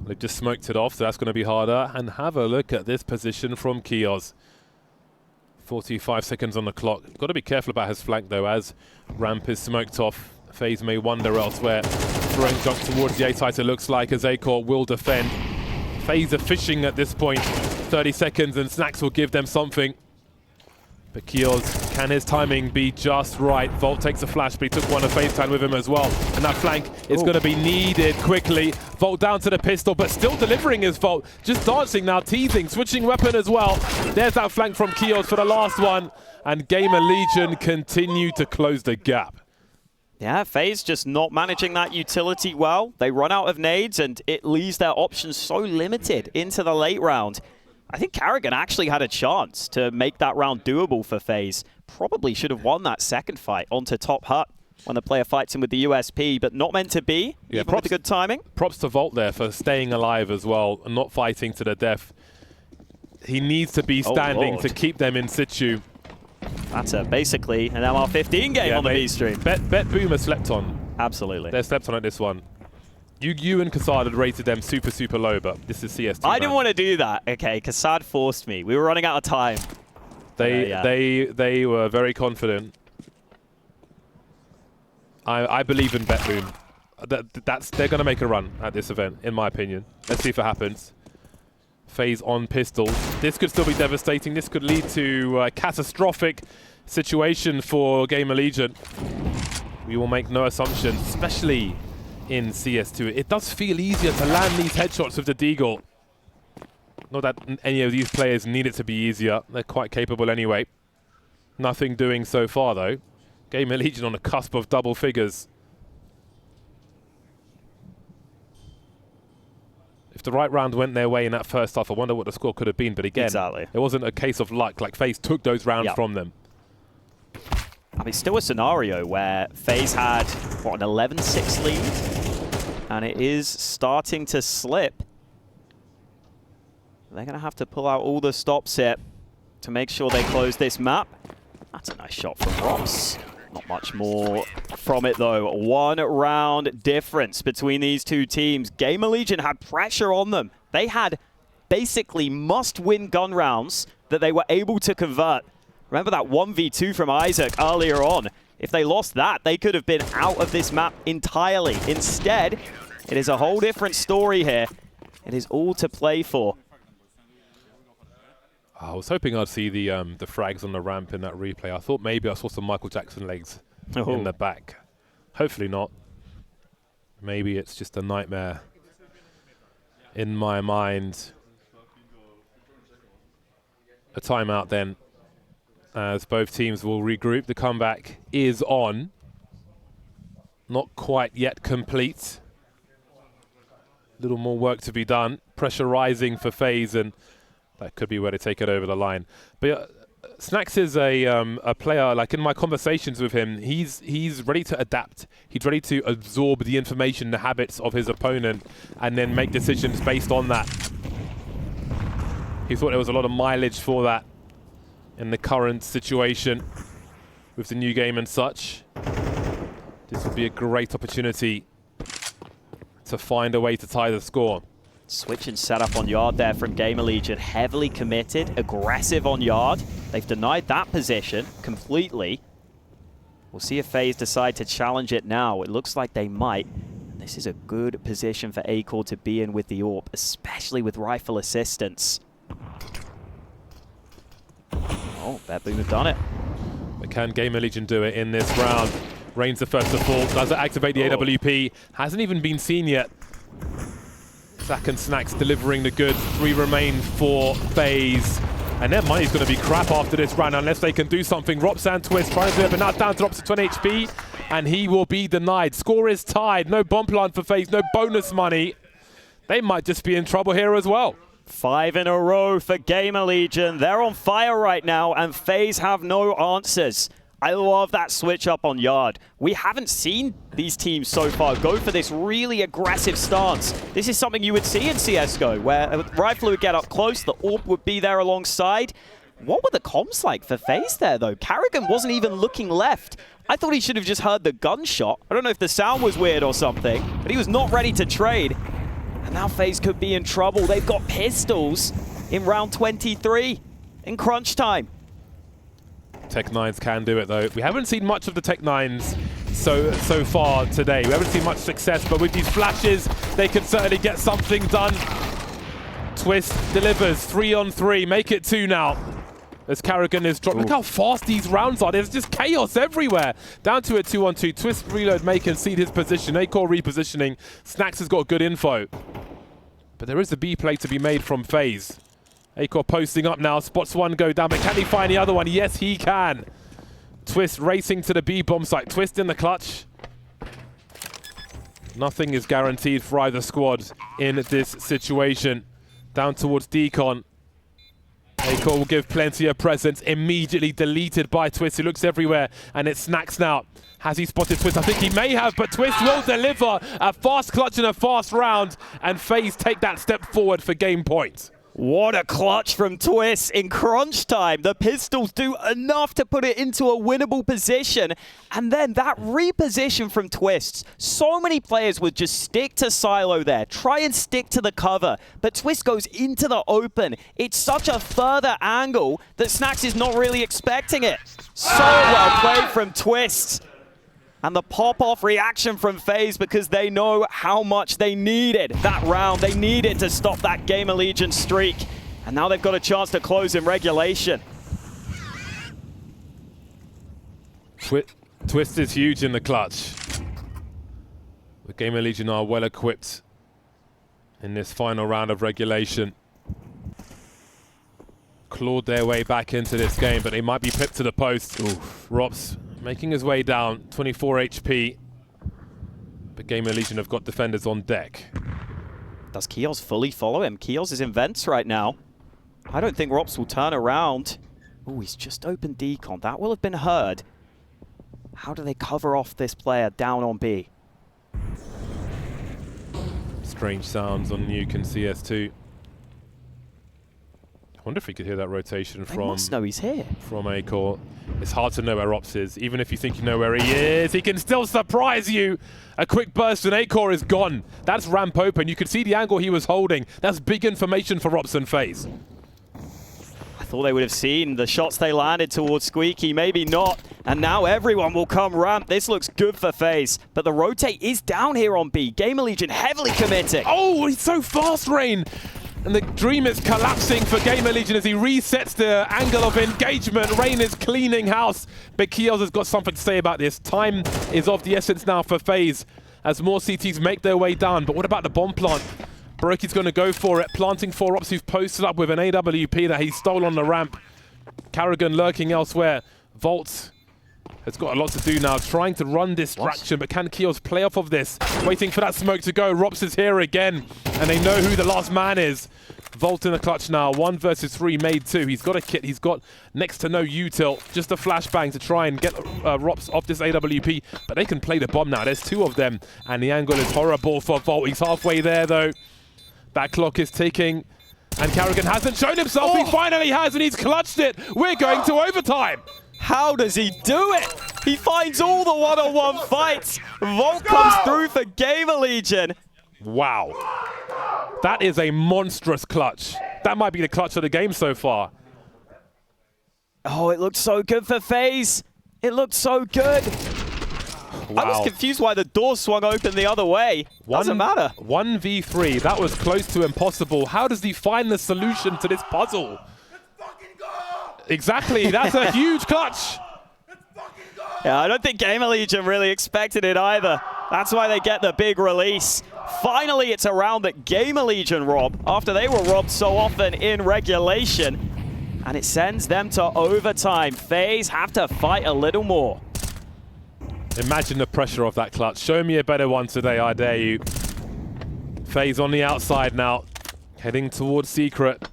They just smoked it off, so that's going to be harder. And have a look at this position from Kios. 45 seconds on the clock. Got to be careful about his flank, though, as ramp is smoked off. FaZe may wander elsewhere. Throwing jump towards the A-site, it looks like, as Acor will defend. FaZe are fishing at this point. 30 seconds, and Snax will give them something. But Kios, can his timing be just right? Volt takes a flash, but he took one of FaZe Clan with him as well. And that flank is going to be needed quickly. Volt down to the pistol, but still delivering his Volt. Just dancing now, teasing, switching weapon as well. There's that flank from Kios for the last one. And GamerLegion continue to close the gap. Yeah, FaZe just not managing that utility well. They run out of nades, and it leaves their options so limited into the late round. I think Karrigan actually had a chance to make that round doable for FaZe. Probably should have won that second fight onto top hut when the player fights him with the USP, but not meant to be, yeah, even with the good timing. Props to Volt there for staying alive as well and not fighting to the death. He needs to be standing to keep them in situ. That's basically an MR15 game on the B stream. Bet Boomer slept on. Absolutely. They slept on at this one. You and Kassad had rated them super, super low, but this is CS2. I didn't want to do that. Okay, Kassad forced me. We were running out of time. They were very confident. I believe in Bet Boom. They're going to make a run at this event, in my opinion. Let's see if it happens. FaZe on pistols. This could still be devastating. This could lead to a catastrophic situation for GamerLegion. We will make no assumptions, especially in CS2. It does feel easier to land these headshots with the Deagle. Not that any of these players need it to be easier. They're quite capable anyway. Nothing doing so far, though. GamerLegion on the cusp of double figures. If the right round went their way in that first half, I wonder what the score could have been. But again, it wasn't a case of luck. Like, FaZe took those rounds from them. I mean, still a scenario where FaZe had, what, an 11-6 lead? And it is starting to slip. They're going to have to pull out all the stops here to make sure they close this map. That's a nice shot from Rops. Not much more from it, though. 1 round difference between these two teams. GamerLegion had pressure on them. They had basically must-win gun rounds that they were able to convert. Remember that 1v2 from Isaac earlier on. If they lost that, they could have been out of this map entirely. Instead, it is a whole different story here. It is all to play for. I was hoping I'd see the frags on the ramp in that replay. I thought maybe I saw some Michael Jackson legs in the back. Hopefully not. Maybe it's just a nightmare in my mind. A timeout then, as both teams will regroup. The comeback is on. Not quite yet complete. A little more work to be done. Pressure rising for FaZe, and that could be where they take it over the line. But Snax is a player, like in my conversations with him, he's ready to adapt. He's ready to absorb the information, the habits of his opponent, and then make decisions based on that. He thought there was a lot of mileage for that in the current situation with the new game and such. This would be a great opportunity to find a way to tie the score. Switch and setup on Yard there from GamerLegion. Heavily committed, aggressive on Yard. They've denied that position completely. We'll see if FaZe decide to challenge it now. It looks like they might. And this is a good position for Acor to be in with the AWP, especially with rifle assistance. Oh, Bedboom have done it. But can GamerLegion do it in this round? Rain's the first to fall. Does it activate the AWP? Hasn't even been seen yet. Zach and Snax delivering the goods. 3 remain for FaZe. And their money's going to be crap after this round unless they can do something. Rops and Twist trying to do it, but now down to Rops at 20 HP. And he will be denied. Score is tied. No bomb plant for FaZe. No bonus money. They might just be in trouble here as well. 5 in a row for GamerLegion. They're on fire right now, and FaZe have no answers. I love that switch up on Yard. We haven't seen these teams so far go for this really aggressive stance. This is something you would see in CSGO, where a rifle would get up close, the AWP would be there alongside. What were the comms like for FaZe there, though? Carrigan wasn't even looking left. I thought he should have just heard the gunshot. I don't know if the sound was weird or something, but he was not ready to trade. And now FaZe could be in trouble. They've got pistols in round 23 in crunch time. Tech9s can do it, though. We haven't seen much of the Tech9s so far today. We haven't seen much success, but with these flashes, they can certainly get something done. Twist delivers 3 on 3. Make it 2 now. As Carrigan is dropped. Look how fast these rounds are. There's just chaos everywhere. Down to a 2 on 2. Twist reload may concede his position. Acor repositioning. Snax has got good info. But there is a B play to be made from FaZe. Acor posting up now, spots one go down, but can he find the other one? Yes, he can. Twist racing to the B bomb site. Twist in the clutch. Nothing is guaranteed for either squad in this situation. Down towards Decon. Acor will give plenty of presence. Immediately deleted by Twist, who looks everywhere, and it's Snax now. Has he spotted Twist? I think he may have, but Twist will deliver a fast clutch and a fast round, and FaZe take that step forward for game point. What a clutch from Twist in crunch time. The pistols do enough to put it into a winnable position. And then that reposition from Twist. So many players would just stick to silo there, try and stick to the cover. But Twist goes into the open. It's such a further angle that Snax is not really expecting it. So well played from Twist. And the pop-off reaction from FaZe, because they know how much they needed that round. They needed to stop that GamerLegion streak. And now they've got a chance to close in regulation. Twist is huge in the clutch. The GamerLegion are well equipped in this final round of regulation. Clawed their way back into this game, but they might be pipped to the post. Oof. Rops Making his way down, 24 HP. But GamerLegion have got defenders on deck. Does Keels fully follow him? Keels is in vents right now. I don't think Rops will turn around. Oh, he's just opened decon. That will have been heard. How do they cover off this player down on B? Strange sounds on Nuke and CS2. I wonder if we could hear that rotation They must know he's here. from Acor. It's hard to know where Rops is. Even if you think you know where he is, he can still surprise you. A quick burst and Acor is gone. That's ramp open. You could see the angle he was holding. That's big information for Rops and FaZe. I thought they would have seen the shots they landed towards Squeaky, maybe not. And now everyone will come ramp. This looks good for FaZe. But the rotate is down here on B. GamerLegion heavily committing. Oh, he's so fast, Rain. And the dream is collapsing for GamerLegion as he resets the angle of engagement. Rain is cleaning house. But Keels has got something to say about this. Time is of the essence now for FaZe as more CTs make their way down. But what about the bomb plant? Baroki's going to go for it, planting 4 Ops who's posted up with an AWP that he stole on the ramp. Carrigan lurking elsewhere. Volt has got a lot to do now, trying to run distraction, but can Keels play off of this? Waiting for that smoke to go. Rops is here again, and they know who the last man is. Volt in the clutch now, 1 versus 3, made 2. He's got a kit, he's got next to no util, just a flashbang to try and get Rops off this AWP, but they can play the bomb now. There's 2 of them, and the angle is horrible for Volt. He's halfway there though. That clock is ticking, and Carrigan hasn't shown himself. Oh. He finally has, and he's clutched it. We're going to overtime. How does he do it? He finds all the one-on-one fights. Volt comes through for GamerLegion. Wow. That is a monstrous clutch. That might be the clutch of the game so far. Oh, it looked so good for FaZe. It looked so good. Wow. I was confused why the door swung open the other way. Doesn't matter. 1v3. That was close to impossible. How does he find the solution to this puzzle? Exactly. That's a huge clutch. Yeah, I don't think GamerLegion really expected it either. That's why they get the big release. Finally, it's a round that GamerLegion rob after they were robbed so often in regulation. And it sends them to overtime. FaZe have to fight a little more. Imagine the pressure of that clutch. Show me a better one today, I dare you. FaZe on the outside now, heading towards Secret.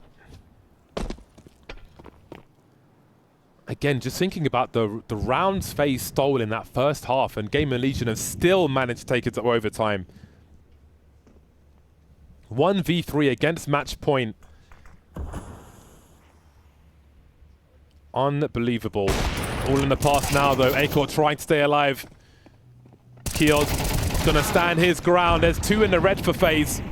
Again, just thinking about the rounds FaZe stole in that first half, and GamerLegion have still managed to take it to overtime. 1v3 against match point. Unbelievable. All in the past now, though. Acor trying to stay alive. Keels gonna stand his ground. There's 2 in the red for FaZe.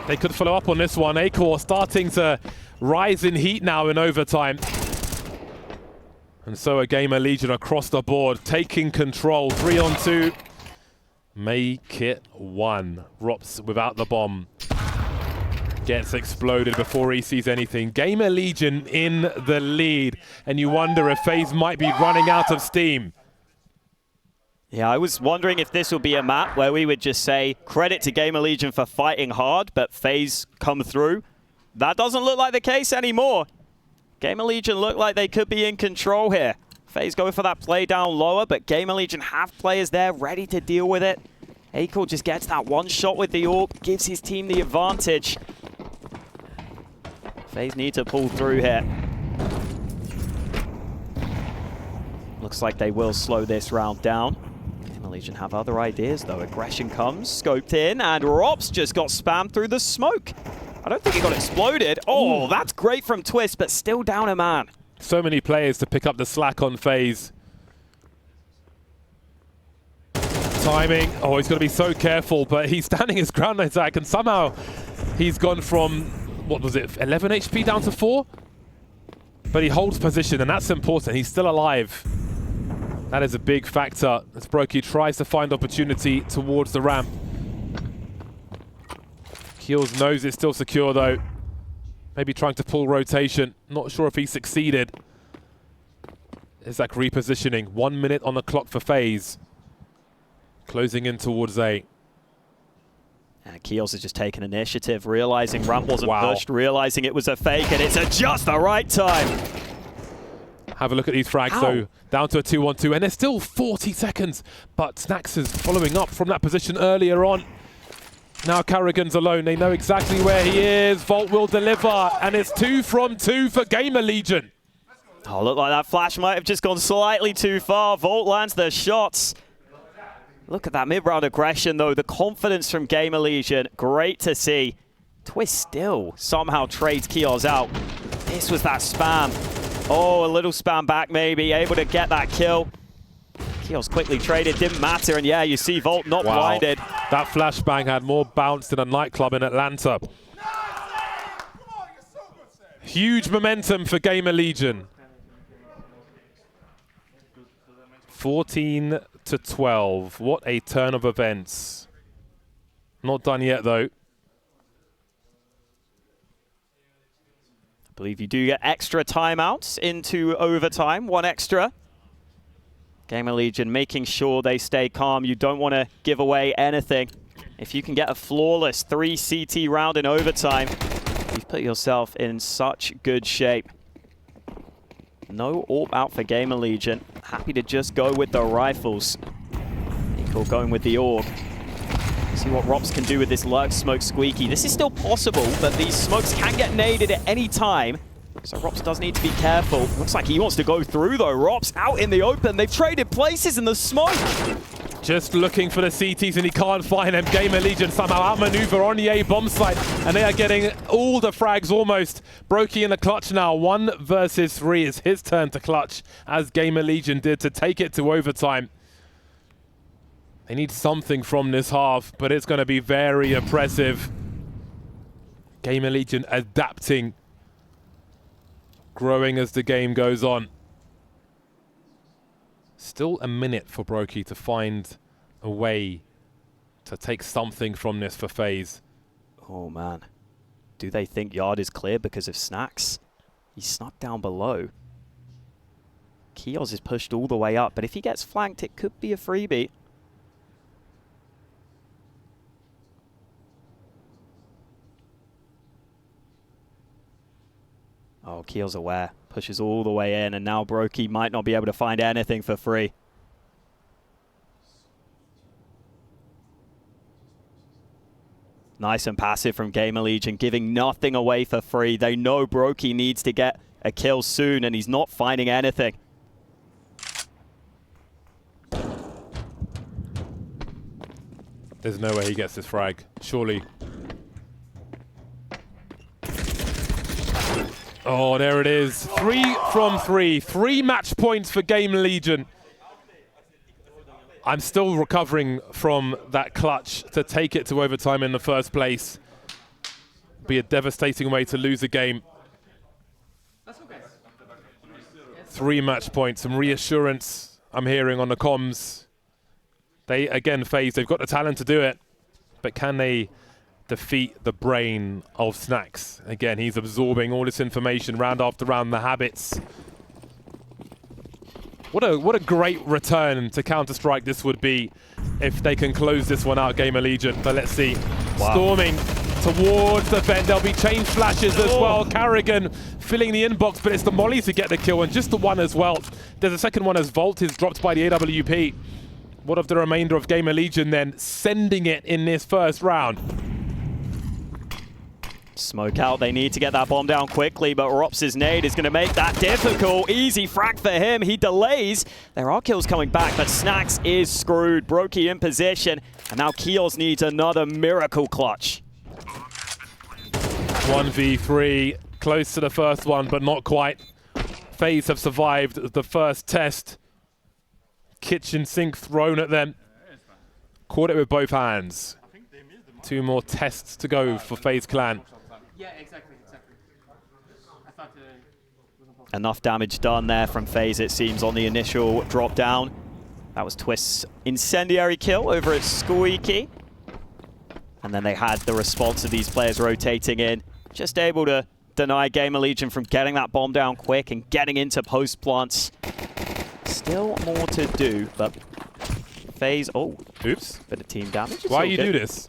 They could follow up on this one. Acor starting to rise in heat now in overtime. And so a GamerLegion across the board, taking control. 3 on 2. Make it 1. Rops without the bomb. Gets exploded before he sees anything. GamerLegion in the lead. And you wonder if FaZe might be running out of steam. Yeah, I was wondering if this would be a map where we would just say credit to GamerLegion for fighting hard, but FaZe come through. That doesn't look like the case anymore. GamerLegion look like they could be in control here. FaZe going for that play down lower, but GamerLegion have players there ready to deal with it. Acor just gets that one shot with the AWP, gives his team the advantage. FaZe need to pull through here. Looks like they will slow this round down. GamerLegion have other ideas though. Aggression comes, scoped in, and Rops just got spammed through the smoke. I don't think he got exploded. Oh, that's great from Twist, but still down a man. So many players to pick up the slack on FaZe. Timing. Oh, he's got to be so careful, but he's standing his ground attack, and somehow he's gone from, what was it, 11 HP down to 4? But he holds position, and that's important. He's still alive. That is a big factor as Brokey tries to find opportunity towards the ramp. Keels knows it's still secure though. Maybe trying to pull rotation. Not sure if he succeeded. Izak repositioning. 1 minute on the clock for FaZe. Closing in towards A. Keels has just taken initiative, realizing ramp wasn't pushed, realizing it was a fake, and it's at just the right time. Have a look at these frags, Ow. though. Down to a 2-1-2, and there's still 40 seconds. But Snacks is following up from that position earlier on. Now Carrigan's alone. They know exactly where he is. Volt will deliver, and it's 2 from 2 for GamerLegion. Oh, look like that flash might have just gone slightly too far. Volt lands their shots. Look at that mid-round aggression, though. The confidence from GamerLegion, great to see. Twist still somehow trades Kios out. This was that spam. Oh, a little spam back maybe, able to get that kill. Kios quickly traded, didn't matter, and yeah, you see Volt not blinded. That flashbang had more bounce than a nightclub in Atlanta. Huge momentum for GamerLegion. 14-12. What a turn of events. Not done yet, though. I believe you do get extra timeouts into overtime, 1 extra. GamerLegion making sure they stay calm. You don't want to give away anything. If you can get a flawless 3 CT round in overtime, you've put yourself in such good shape. No AWP out for GamerLegion. Happy to just go with the rifles. Nico going with the AUG. See what Rops can do with this lurk smoke squeaky. This is still possible, but these smokes can get naded at any time. So Rops does need to be careful. Looks like he wants to go through though. Rops out in the open. They've traded places in the smoke. Just looking for the CTs and he can't find them. GamerLegion somehow outmaneuver on the A bomb site, and they are getting all the frags almost. Brokey in the clutch now. 1 versus 3. It's his turn to clutch, as GamerLegion did, to take it to overtime. They need something from this half, but it's going to be very oppressive. GamerLegion adapting, growing as the game goes on. Still a minute for Brokey to find a way to take something from this for FaZe. Oh man. Do they think Yard is clear because of Snacks? He's snuck down below. Kios is pushed all the way up, but if he gets flanked, it could be a freebie. Oh, Kios aware. Pushes all the way in, and now Brokey might not be able to find anything for free. Nice and passive from GamerLegion, giving nothing away for free. They know Brokey needs to get a kill soon, and he's not finding anything. There's no way he gets this frag, surely. Oh, there it is. 3 from 3. 3 match points for GamerLegion. I'm still recovering from that clutch to take it to overtime in the first place. Be a devastating way to lose a game. 3 match points, some reassurance I'm hearing on the comms. They, again, FaZe, they've got the talent to do it, but can they defeat the brain of Snacks? Again, he's absorbing all this information round after round, the habits. What a great return to Counter-Strike this would be if they can close this one out, GamerLegion. But let's see. Wow. Storming towards the vent. There'll be chain flashes as well. Carrigan filling the inbox, but it's the mollies to get the kill, and just the one as well. There's a second one as Volt is dropped by the AWP. What of the remainder of GamerLegion then sending it in this first round? Smoke out, they need to get that bomb down quickly, but Rops' nade is going to make that difficult. Easy frag for him, he delays. There are kills coming back, but Snacks is screwed. Brokey in position, and now Kios needs another miracle clutch. 1v3, close to the first one, but not quite. FaZe have survived the first test. Kitchen sink thrown at them. Caught it with both hands. 2 more tests to go for FaZe Clan. Yeah, exactly. I thought Enough damage done there from FaZe, it seems, on the initial drop down. That was Twist's incendiary kill over at Squeaky. And then they had the response of these players rotating in. Just able to deny GamerLegion from getting that bomb down quick and getting into post plants. Still more to do, but FaZe, oh, oops, bit of team damage. Why you do this?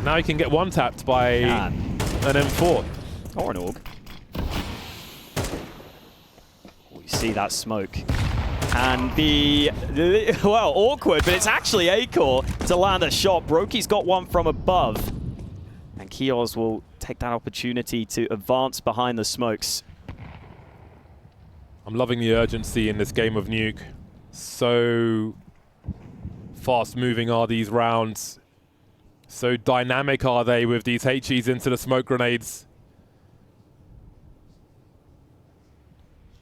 Now you can get one tapped by an M4. Or an AUG. see that smoke can be, well, awkward, but it's actually Acor to land a shot. Broky's got one from above, and Kios will take that opportunity to advance behind the smokes. I'm loving the urgency in this game of Nuke. So fast moving are these rounds. So dynamic are they with these HEs into the smoke grenades.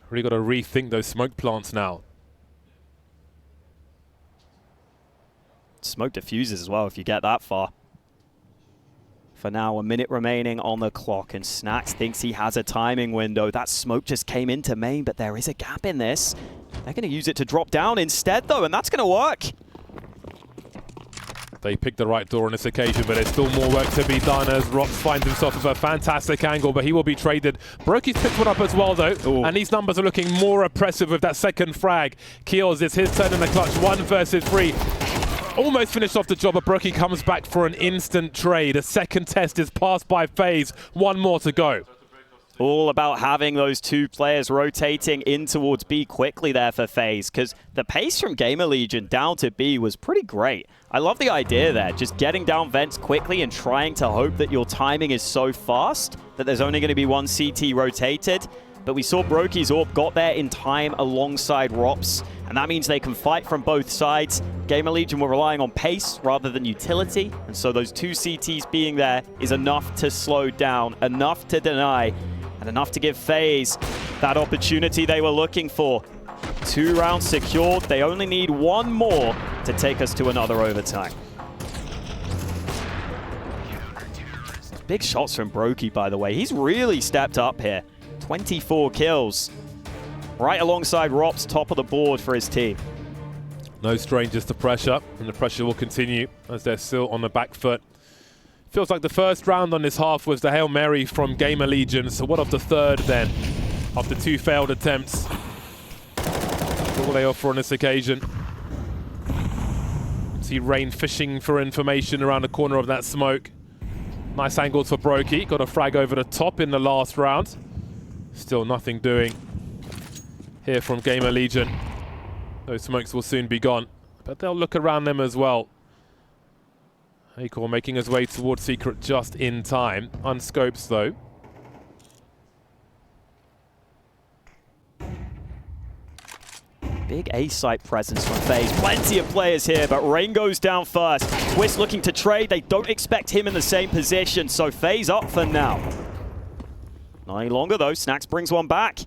Really got to rethink those smoke plants now. Smoke diffuses as well if you get that far. For now, a minute remaining on the clock, and Snacks thinks he has a timing window. That smoke just came into main, but there is a gap in this. They're going to use it to drop down instead, though, and that's going to work. They picked the right door on this occasion, but there's still more work to be done as Rox finds himself with a fantastic angle, but he will be traded. Broky's picked one up as well, though, and these numbers are looking more oppressive with that second frag. Kios, it's his turn in the clutch, 1 versus 3. Almost finished off the job, but Broky comes back for an instant trade. A second test is passed by FaZe. 1 more to go. All about having those 2 players rotating in towards B quickly there for FaZe, because the pace from GamerLegion down to B was pretty great. I love the idea there, just getting down vents quickly and trying to hope that your timing is so fast that there's only going to be 1 CT rotated. But we saw Broky's AWP got there in time alongside Rops, and that means they can fight from both sides. GamerLegion were relying on pace rather than utility, and so those 2 CTs being there is enough to slow down, enough to deny, and enough to give FaZe that opportunity they were looking for. 2 rounds secured. They only need 1 more to take us to another overtime. Big shots from Broky, by the way. He's really stepped up here. 24 kills. Right alongside Rops, top of the board for his team. No strangers to pressure, and the pressure will continue as they're still on the back foot. Feels like the first round on this half was the Hail Mary from GamerLegion, so what of the third then? After 2 failed attempts. What will they offer on this occasion? See Rain fishing for information around the corner of that smoke. Nice angles for Broky. Got a frag over the top in the last round. Still nothing doing here from GamerLegion. Those smokes will soon be gone, but they'll look around them as well. Acor making his way towards Secret just in time. Unscopes though. Big A-site presence from FaZe. Plenty of players here, but Rain goes down first. Twist looking to trade. They don't expect him in the same position, so FaZe up for now. Not any longer though. Snacks brings one back.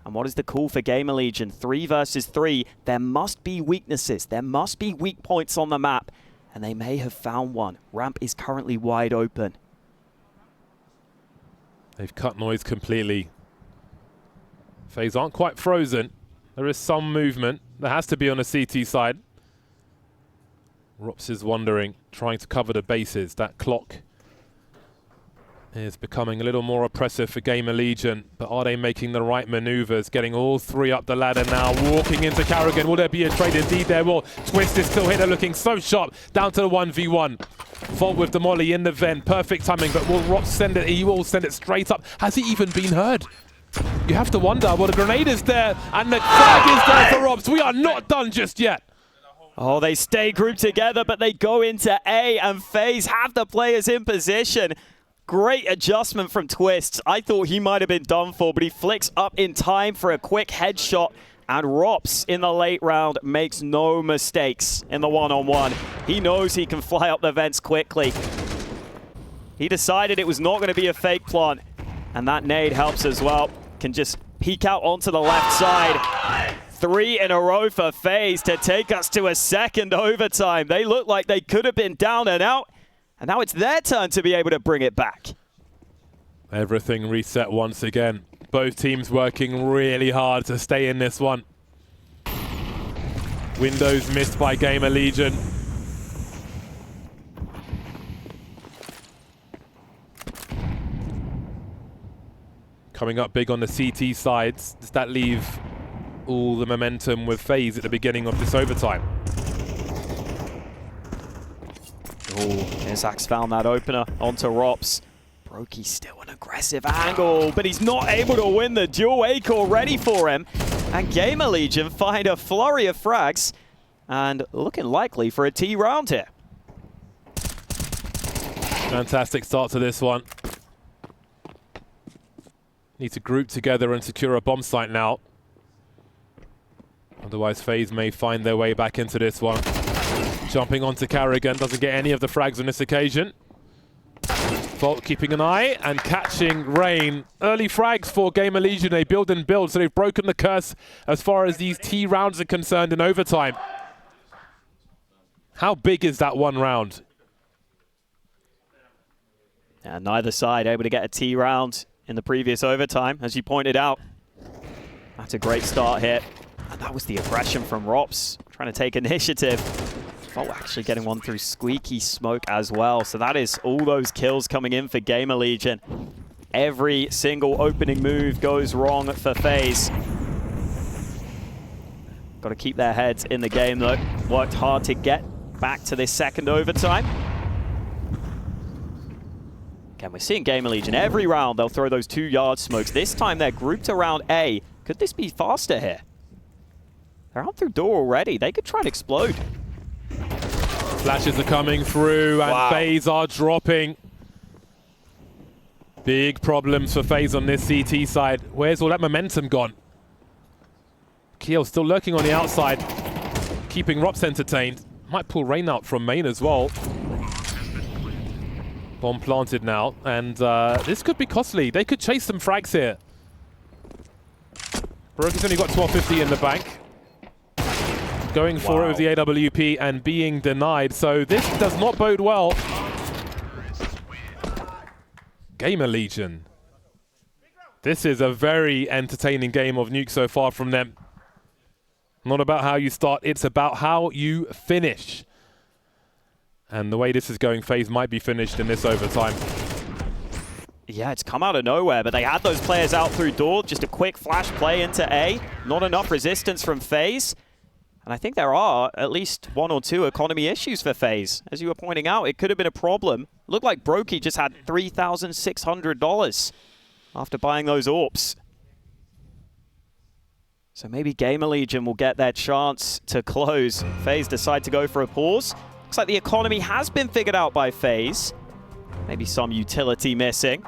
And what is the call for GamerLegion? 3 versus 3. There must be weaknesses. There must be weak points on the map. And they may have found one. Ramp is currently wide open. They've cut noise completely. FaZe aren't quite frozen. There is some movement. There has to be on the CT side. Rops is wandering, trying to cover the bases. That clock is becoming a little more oppressive for GamerLegion, but are they making the right maneuvers? Getting all 3 up the ladder now, walking into Carrigan. Will there be a trade? Indeed there will. Twist is still here, they're looking so sharp. Down to the 1v1. Fault with the molly in the vent, perfect timing, but will Rops send it? He will send it straight up. Has he even been heard? You have to wonder. Well, the grenade is there, and the flag is there for Rops. We are not done just yet. Oh, they stay grouped together, but they go into A, and FaZe have the players in position. Great adjustment from Twist. I thought he might have been done for, but he flicks up in time for a quick headshot. And Rops in the late round makes no mistakes in the one-on-one. He knows he can fly up the vents quickly. He decided it was not going to be a fake plant. And that nade helps as well. Can just peek out onto the left side. 3 in a row for FaZe to take us to a second overtime. They look like they could have been down and out. And now it's their turn to be able to bring it back. Everything reset once again. Both teams working really hard to stay in this one. Windows missed by GamerLegion. Coming up big on the CT sides. Does that leave all the momentum with FaZe at the beginning of this overtime? Oh, Isaacs found that opener onto Rops. Brokey still an aggressive angle, but he's not able to win the duel. A-Core ready for him. And GamerLegion find a flurry of frags and looking likely for a T round here. Fantastic start to this one. Need to group together and secure a bomb site now. Otherwise, FaZe may find their way back into this one. Jumping onto Carrigan, doesn't get any of the frags on this occasion. Volt keeping an eye and catching Rain. Early frags for GamerLegion. They build and build, so they've broken the curse as far as these T rounds are concerned in overtime. How big is that one round? And neither side able to get a T round in the previous overtime, as you pointed out. That's a great start here. And that was the aggression from Rops, trying to take initiative. Volt actually getting one through squeaky smoke as well. So that is all those kills coming in for GamerLegion. Every single opening move goes wrong for FaZe. Got to keep their heads in the game though. Worked hard to get back to this second overtime. Again, we're seeing GamerLegion every round. They'll throw those 2-yard smokes. This time they're grouped around A. Could this be faster here? They're out through door already. They could try and explode. Flashes are coming through and FaZe are dropping. Big problems for FaZe on this CT side. Where's all that momentum gone? Keel still lurking on the outside, keeping Rops entertained. Might pull Rain out from main as well. Bomb planted now, and this could be costly. They could chase some frags here. Brokey's only got 1250 in the bank. Going for it with the AWP and being denied, so this does not bode well. GamerLegion. This is a very entertaining game of Nuke so far from them. Not about how you start, it's about how you finish. And the way this is going, FaZe might be finished in this overtime. Yeah, it's come out of nowhere, but they had those players out through door. Just a quick flash play into A. Not enough resistance from FaZe. And I think there are at least 1 or 2 economy issues for FaZe. As you were pointing out, it could have been a problem. Looked like Brokey just had $3,600 after buying those AWPs. So maybe GamerLegion will get their chance to close. FaZe decide to go for a pause. Looks like the economy has been figured out by FaZe. Maybe some utility missing.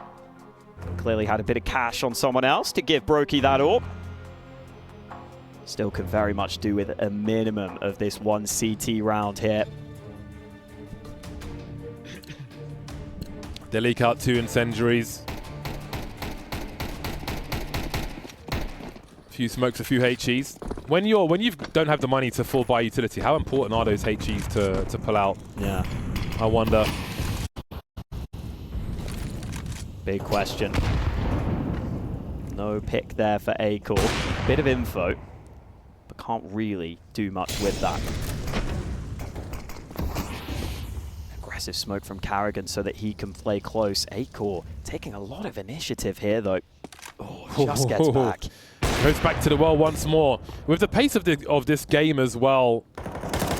Clearly had a bit of cash on someone else to give Brokey that AWP. Still can very much do with a minimum of this one CT round here. They leak out 2 incendiaries. A few smokes, a few HEs. When you don't have the money to full buy utility, how important are those HEs to pull out? Yeah. I wonder. Big question. No pick there for A-Core. Bit of info, but can't really do much with that. Aggressive smoke from Carrigan so that he can play close. A-Core taking a lot of initiative here though. Oh, just gets back. Goes back to the well once more. With the pace of this game as well,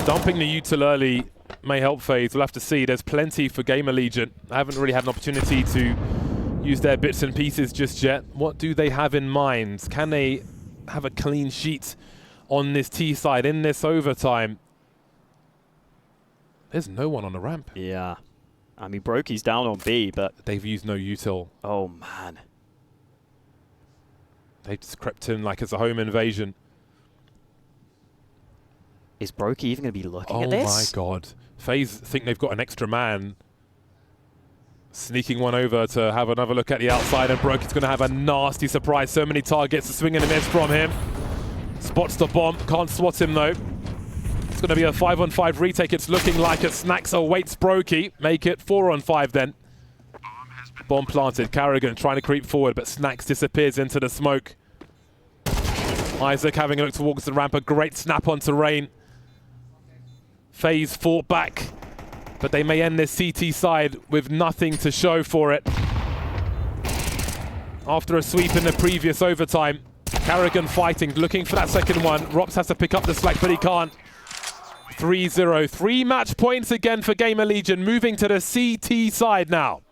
dumping the util early may help FaZe. We'll have to see. There's plenty for GamerLegion. I haven't really had an opportunity to use their bits and pieces just yet. What do they have in mind? Can they have a clean sheet on this T side in this overtime? There's no one on the ramp. Yeah. I mean, Brokey's down on B, but they've used no util. Oh, man. They just crept in like it's a home invasion. Is Brokey even going to be looking at this? Oh my god. FaZe think they've got an extra man. Sneaking one over to have another look at the outside, and Brokey's going to have a nasty surprise. So many targets, a swing and a miss from him. Spots the bomb, can't swat him though. It's going to be a 5-on-5 retake. It's looking like a Snacks awaits Brokey. Make it 4-on-5 then. Bomb planted, Carrigan trying to creep forward, but Snacks disappears into the smoke. Isaac having a look towards the ramp, a great snap onto Rain. FaZe fought back, but they may end this CT side with nothing to show for it. After a sweep in the previous overtime, Carrigan fighting, looking for that second one. Rops has to pick up the slack, but he can't. 3-0, 3 match points again for GamerLegion, moving to the CT side now.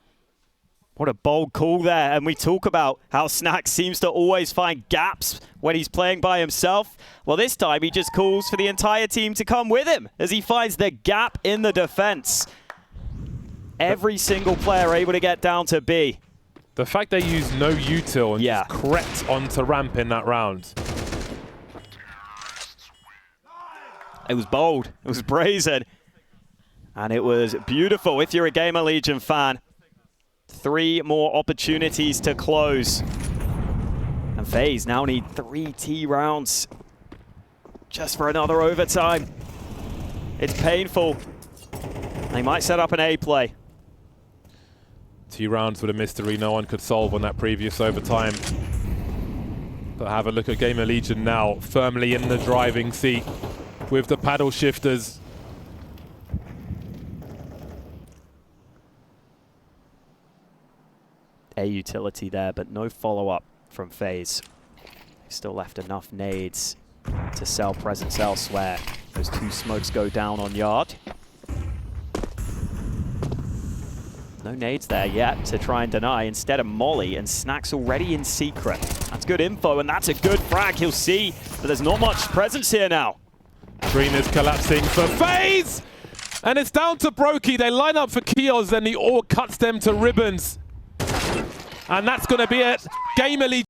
What a bold call there. And we talk about how Snax seems to always find gaps when he's playing by himself. Well, this time he just calls for the entire team to come with him as he finds the gap in the defense. Every single player able to get down to B. The fact they used no util and just crept onto ramp in that round. It was bold. It was brazen. And it was beautiful if you're a GamerLegion fan. 3 more opportunities to close. And FaZe now need 3 T rounds just for another overtime. It's painful. They might set up an A play. 2 rounds with a mystery no one could solve on that previous overtime. But have a look at GamerLegion now, firmly in the driving seat with the paddle shifters. A utility there, but no follow-up from FaZe. Still left enough nades to sell presence elsewhere. Those 2 smokes go down on Yard. No nades there yet to try and deny. Instead of Molly, and Snax already in secret. That's good info, and that's a good frag. He'll see that there's not much presence here now. Green is collapsing for FaZe! And it's down to Brokey. They line up for Kios, then the Orb cuts them to ribbons. And that's going to be it. GamerLegion